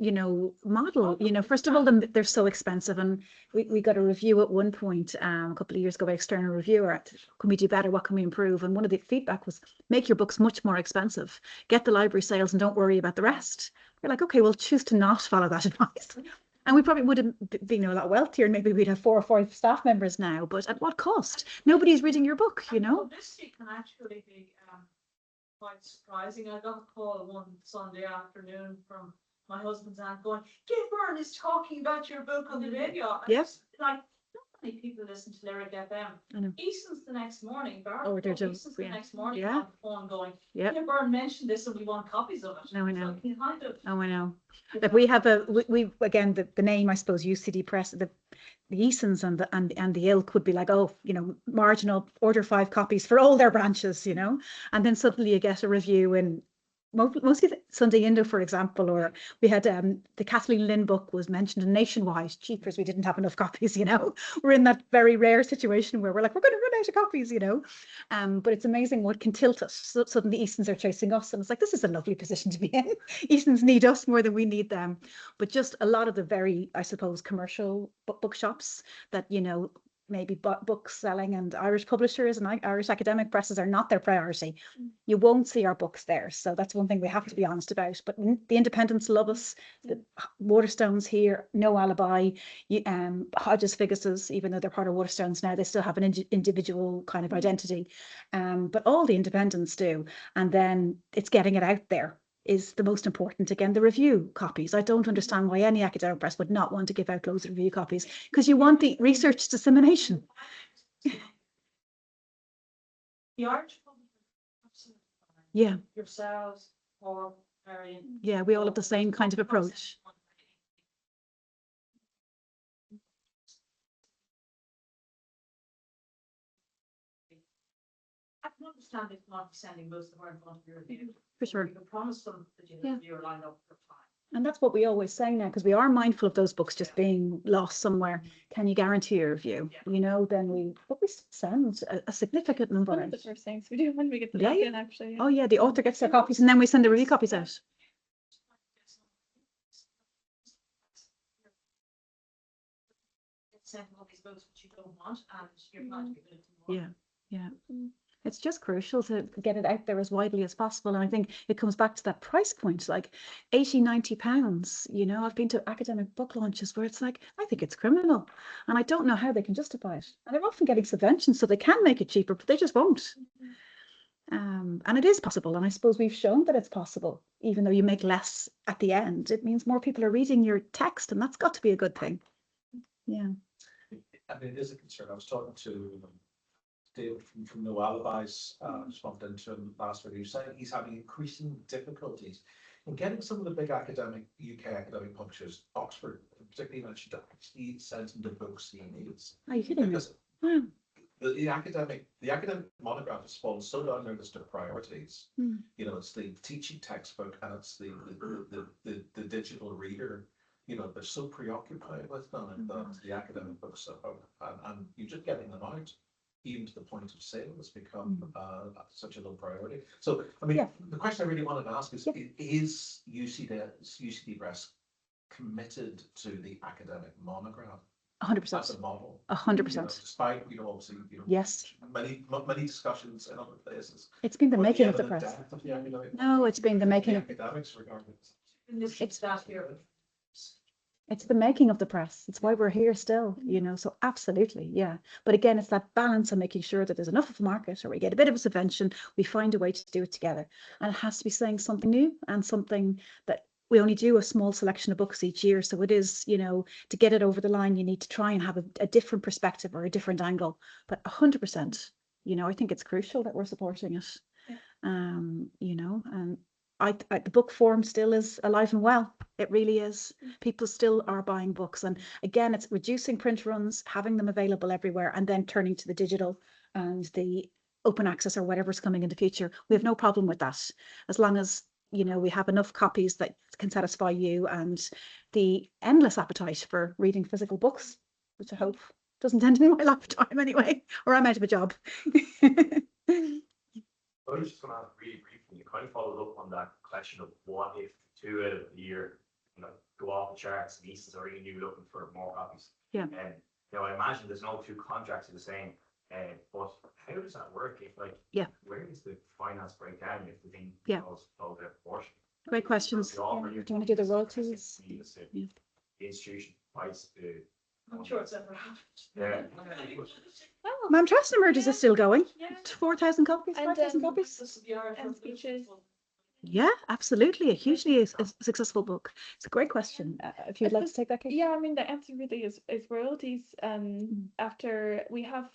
you know, model. You know, first of all, they're so expensive, and we got a review at one point a couple of years ago by external reviewer. Can we do better? What can we improve? And one of the feedback was, make your books much more expensive, get the library sales, and don't worry about the rest. We're like, okay, we'll choose to not follow that advice. And we probably would have been a lot wealthier, and maybe we'd have 4 or 5 staff members now, but at what cost? Nobody's reading your book, you know? Publicity can actually be quite surprising. I got a call one Sunday afternoon from my husband's aunt going, Gilbert is talking about your book on the radio. Yes. Like, not many people listen to Lyric FM. I know. Easton's the next morning. Oh, they're just, Easton's the next morning on the phone going, Yep. Gilbert mentioned this and we want copies of it. No, I know. So kind of, Oh, I know. Like we have we again, the name, I suppose, UCD Press, the Easons and the ilk would be like, oh, you know, marginal, order 5 copies for all their branches, you know, and then suddenly you get a review in mostly Sunday Indo, for example, or we had the Kathleen Lynn book was mentioned in Nationwide, cheapers, we didn't have enough copies, you know. We're in that very rare situation where we're like, we're going to run out of copies, you know. But it's amazing what can tilt us. So suddenly Eastons are chasing us, and it's like, this is a lovely position to be in. Eastons need us more than we need them. But just a lot of the very, I suppose, commercial bookshops that, you know, maybe books selling and Irish publishers and Irish academic presses are not their priority. You won't see our books there. So that's one thing we have to be honest about. But the independents love us. The Waterstones here, No Alibi, Hodges Figuses, even though they're part of Waterstones now, they still have an individual kind of identity. But all the independents do. And then it's getting it out there is the most important. Again, the review copies. I don't understand why any academic press would not want to give out loads of review copies, because you want the research dissemination. the Irish publishers, Yeah, yourselves or Marion. yeah, we all have the same kind of approach. I can understand if not sending most of our in front of your review. For sure. You can promise them that you Yeah. have your lined up for time. And that's what we always say now, because we are mindful of those books just being lost somewhere. Can you guarantee a review? You know, then we send a significant number One out. of the first things we do when we get the Yeah, book yeah. in, actually. Oh yeah, the author gets their copies and then we send the review copies out. Send all these books which you don't want and you're not giving it to more. Yeah, yeah. It's just crucial to get it out there as widely as possible. And I think it comes back to that price point, like 80, 90 pounds. You know, I've been to academic book launches where it's like, I think it's criminal. And I don't know how they can justify it. And they're often getting subventions, so they can make it cheaper, but they just won't. And it is possible. And I suppose we've shown that it's possible, even though you make less at the end. It means more people are reading your text, and that's got to be a good thing. Yeah. I mean, it is a concern. I was talking to David from No Alibis, responded into him last week, saying he's having increasing difficulties in getting some of the big UK academic publishers, Oxford, particularly mentioned, he sends him the books he needs. Are you kidding me? Because Wow. the academic monograph has fallen so down their list of priorities. You know, it's the teaching textbook and it's the digital reader. You know, they're so preoccupied with them that the academic books at home, and you're just getting them out, even to the point of sale, has become such a low priority. So, I mean, the question I really wanted to ask is UCD Press committed to the academic monograph 100%. as a model? 100%. Despite, obviously, Yes. many discussions in other places. It's been the But making of the evident press. depth of the academic No, it's been the making the of. academics regarding it. In this It's- that here. It's the making of the press. It's why we're here still, you know, so absolutely, yeah. But again, it's that balance of making sure that there's enough of a market, or we get a bit of a subvention, we find a way to do it together. And it has to be saying something new and something that we only do a small selection of books each year. So it is, you know, to get it over the line, you need to try and have a different perspective or a different angle. But 100%, you know, I think it's crucial that we're supporting it. Yeah. You know, and the book form still is alive and well. It really is. People still are buying books. And again, it's reducing print runs, having them available everywhere, and then turning to the digital and the open access or whatever's coming in the future. We have no problem with that, as long as, you know, we have enough copies that can satisfy you and the endless appetite for reading physical books, which I hope doesn't end in my lifetime anyway, or I'm out of a job. I was just gonna ask really briefly, you kind of followed up on that question of what if 2 out of the year, you know, go off the charts, nieces are in you looking for more copies. Yeah. And you know, I imagine there's no 2 contracts are the same. But how does that work? If like, Yeah. where does the finance break down if the thing Yeah. goes over proportion? Great questions. The offer Yeah. you're Do you want to do the talking royalties? the institution price the. I'm sure it's ever. Yeah. Well, Ma'am, Trust and Murders is still going. yeah. 4,000 copies, And, 5,000 copies. This is the art And of speeches. Yeah, absolutely. A hugely successful book. It's a great question. If you'd I like to suppose- take that, Kate. Yeah, I mean, the answer really is royalties. After we have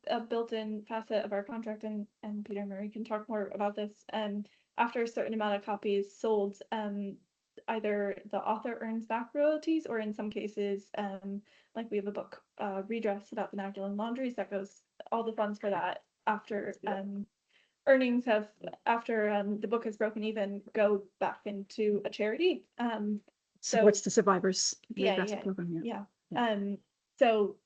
a built-in facet of our contract, and Peter Murray can talk more about this. After a certain amount of copies sold, either the author earns back royalties, or in some cases, like we have a book, Redress, about the Magdalen laundries, that goes, all the funds for that after earnings have, after the book is broken even, go back into a charity. So Supports the survivors. Yeah, Redress yeah, program, yeah. Yeah. So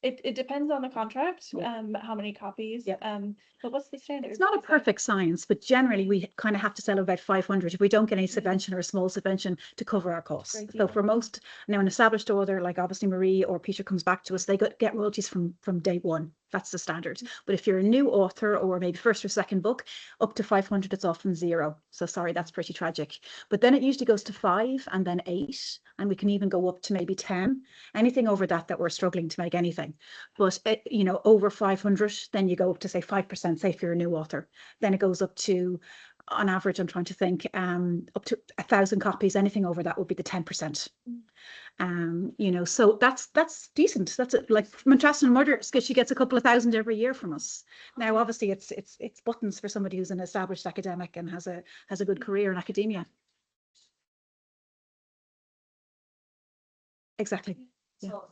it depends on the contract, Yeah. how many copies. Yeah. But what's the standard? It's not a Is that- perfect science, but generally we kind of have to sell about 500 if we don't get any subvention or a small subvention to cover our costs. Great So deal. for most, now an established author like obviously Marie or Peter comes back to us, they get royalties from day one. That's the standard. But if you're a new author or maybe first or second book, up to 500, it's often 0. So sorry, that's pretty tragic. But then it usually goes to 5 and then 8, and we can even go up to maybe 10. Anything over that we're struggling to make anything. But you know, over 500, then you go up to say 5%, say if you're a new author. Then it goes up to, on average, I'm trying to think, up to 1,000 copies. Anything over that would be the 10%. You know, so that's decent. That's like Manchester and Murders, because she gets a couple of thousand every year from us. Now, obviously, it's buttons for somebody who's an established academic and has a good career in academia. Exactly. Yeah. So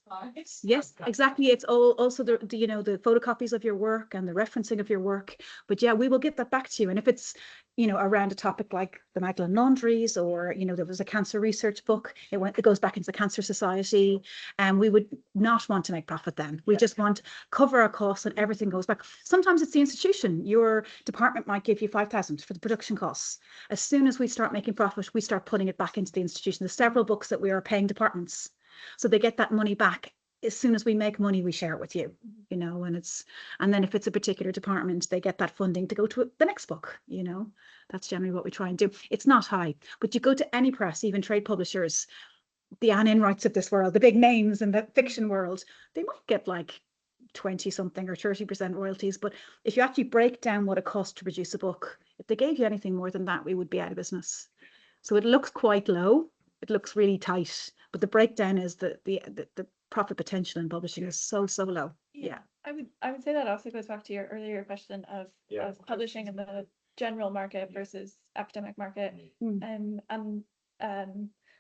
nice. Yes, exactly. It's also the you know, the photocopies of your work and the referencing of your work. But yeah, we will get that back to you. And if it's, you know, around a topic like the Magdalen laundries, or, you know, there was a cancer research book, it goes back into the Cancer Society, and we would not want to make profit then. We just want to cover our costs and everything goes back. Sometimes it's the institution. Your department might give you 5,000 for the production costs. As soon as we start making profit, we start putting it back into the institution. There's several books that we are paying departments, so they get that money back. As soon as we make money, we share it with you, you know, and then if it's a particular department, they get that funding to go to the next book, you know. That's generally what we try and do. It's not high, but you go to any press, even trade publishers, the Anne Enrights of this world, the big names in the fiction world, they might get like 20 something or 30% royalties. But if you actually break down what it costs to produce a book, if they gave you anything more than that, we would be out of business. So it looks quite low. It looks really tight, but the breakdown is the profit potential in publishing is so low. Yeah. I would say that also goes back to your earlier question of publishing in the general market versus academic market.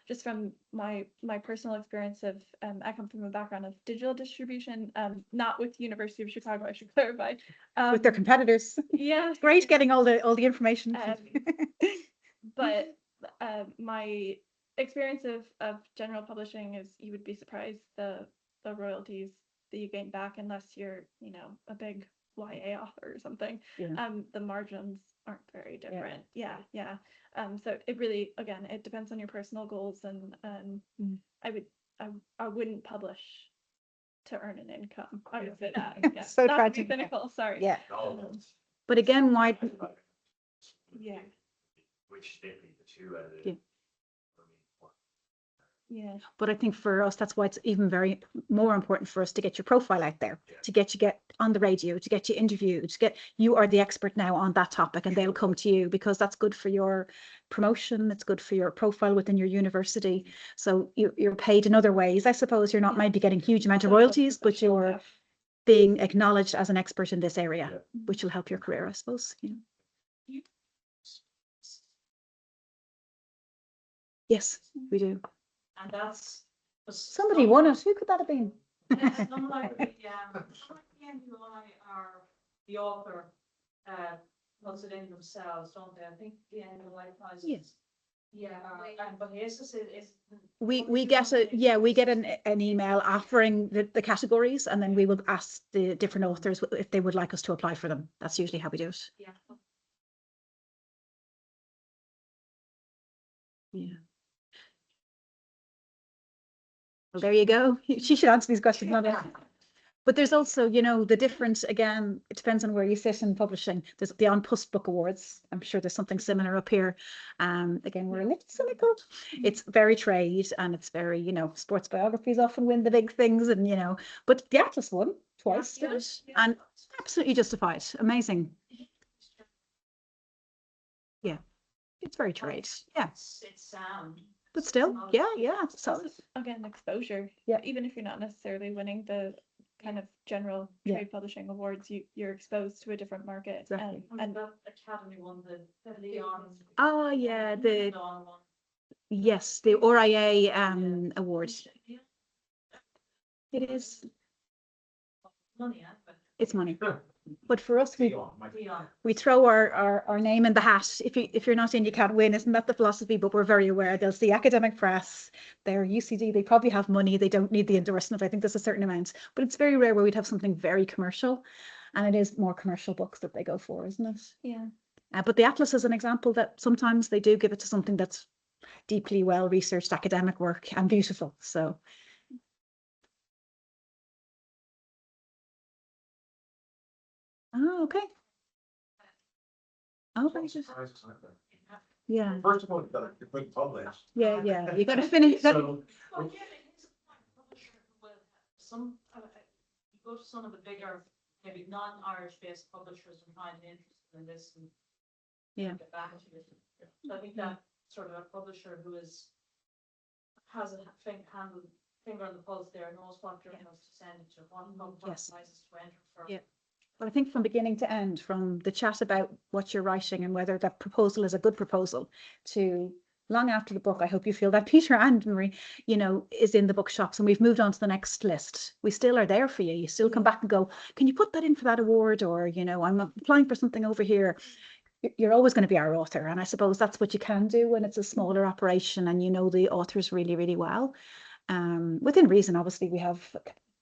Just from my personal experience of, I come from a background of digital distribution, not with University of Chicago, I should clarify. With their competitors. Yeah. It's great getting all the information. But my experience of general publishing is, you would be surprised the royalties that you gain back, unless you're, you know, a big YA author or something. Yeah. The margins aren't very different. Yeah. So it really, again, it depends on your personal goals, and I wouldn't publish to earn an income. I would say that. Yeah. So Not tragic. to be cynical, sorry. Yeah. But Um, again, why? Yeah. Which they the 2 out of Yeah. Yeah. But I think for us, that's why it's even very more important for us to get your profile out there, Yeah. to get on the radio, to get you interviewed, you are the expert now on that topic, and they'll come to you because that's good for your promotion. It's good for your profile within your university. So you're paid in other ways. I suppose you're not maybe getting huge amount of royalties, but you're being acknowledged as an expert in this area, Yeah. which will help your career, I suppose. Yes, we do. And that's. Somebody won it. Who could that have been? It's not like the NUI are the author, puts it in themselves, don't they? I think the NUI prizes. Yes. Yeah, but ASUS is. We get an email offering the categories, and then we will ask the different authors if they would like us to apply for them. That's usually how we do it. Yeah. Yeah. Well, there you go. She should answer these questions, not I. But there's also, the difference, again, it depends on where you sit in publishing. There's the On Post Book Awards. I'm sure there's something similar up here. Again, we're a little cynical. It's very trade, and it's very, sports biographies often win the big things, and, but the Atlas won twice, did it? And absolutely justified. Amazing. Yeah. It's very trade. Yeah. It's sound. But still, yeah. So Again, exposure. Yeah. Even if you're not necessarily winning the kind of general Yeah. trade publishing awards, you're exposed to a different market. Exactly. And that Academy won the Leon. oh yeah, Leon one. yes, the RIA award. Yeah. It is. Money, but It's money. But for us, we Leon. throw our name in the hat. If you're not in, you can't win. Isn't that the philosophy? But we're very aware. There's the academic press. They're UCD. They probably have money. They don't need the endorsement. I think there's a certain amount. But it's very rare where we'd have something very commercial, and it is more commercial books that they go for, isn't it? Yeah. But the Atlas is an example that sometimes they do give it to something that's deeply well researched academic work and beautiful. So. Oh, okay. Oh, very good. Yeah. First of all, you've got to book published. Yeah. You got to finish that. So, Well, yeah, it is a publisher who will some, you go to some of the bigger, maybe non-Irish based publishers and find interested in this and. Yeah. Get back to it. So I think that sort of a publisher who has a finger on the pulse there, knows what journals to send it to, what Yes. prizes to enter for. Yeah. But I think from beginning to end, from the chat about what you're writing and whether that proposal is a good proposal, to long after the book, I hope you feel that Peter and Marie, is in the bookshops and we've moved on to the next list. We still are there for you. You still come back and go, can you put that in for that award? Or, I'm applying for something over here. You're always going to be our author. And I suppose that's what you can do when it's a smaller operation and the authors really, really well. Within reason, obviously, we have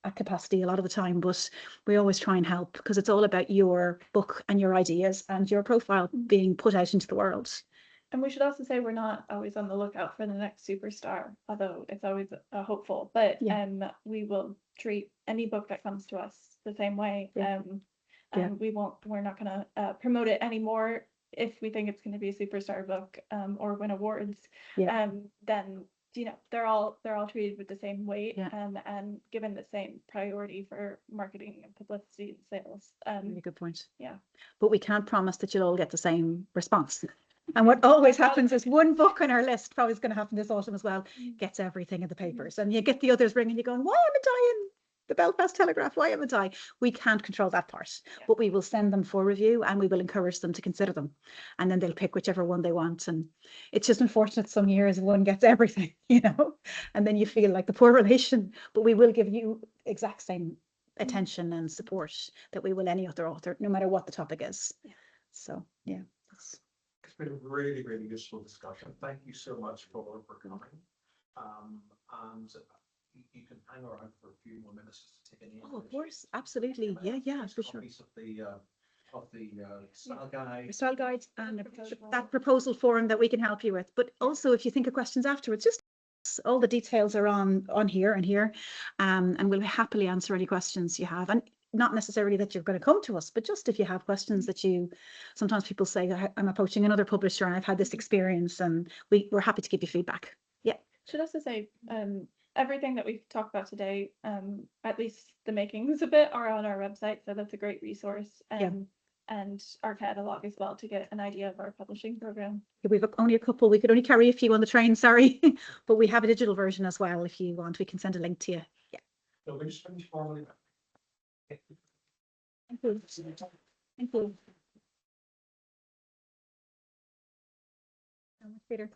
a capacity a lot of the time, but we always try and help because it's all about your book and your ideas and your profile being put out into the world. And we should also say we're not always on the lookout for the next superstar, although it's always hopeful. But we will treat any book that comes to us the same way. And we're not going to promote it anymore if we think it's going to be a superstar book or win awards. Then they're all treated with the same weight and given the same priority for marketing and publicity and sales. Really good point. Yeah. But we can't promise that you'll all get the same response. And what always happens is one book on our list, probably is going to happen this autumn as well, gets everything in the papers. And you get the others ringing you going, why haven't I in the Belfast Telegraph? Why haven't I? We can't control that part, but we will send them for review and we will encourage them to consider them. And then they'll pick whichever one they want. And it's just unfortunate some years one gets everything, and then you feel like the poor relation, but we will give you exact same attention and support that we will any other author, no matter what the topic is. So, yeah. It's been a really, really useful discussion. Thank you so much for coming. And you can hang around for a few more minutes to take any. Oh, of course, absolutely. Yeah, for sure. Copies of the style guide. Style guides and that proposal forum that we can help you with. But also, if you think of questions afterwards, just all the details are on here and here, and we'll happily answer any questions you have. And not necessarily that you're going to come to us, but just if you have questions that sometimes people say, I'm approaching another publisher and I've had this experience, and we're happy to give you feedback. Yeah. Should also say, everything that we've talked about today, at least the makings of it are on our website, so that's a great resource. And our catalog as well to get an idea of our publishing program. We've only a couple. We could only carry a few on the train, sorry. But we have a digital version as well. If you want, we can send a link to you. Yeah. So we just finish formally. Thank you. Thank you. Peter.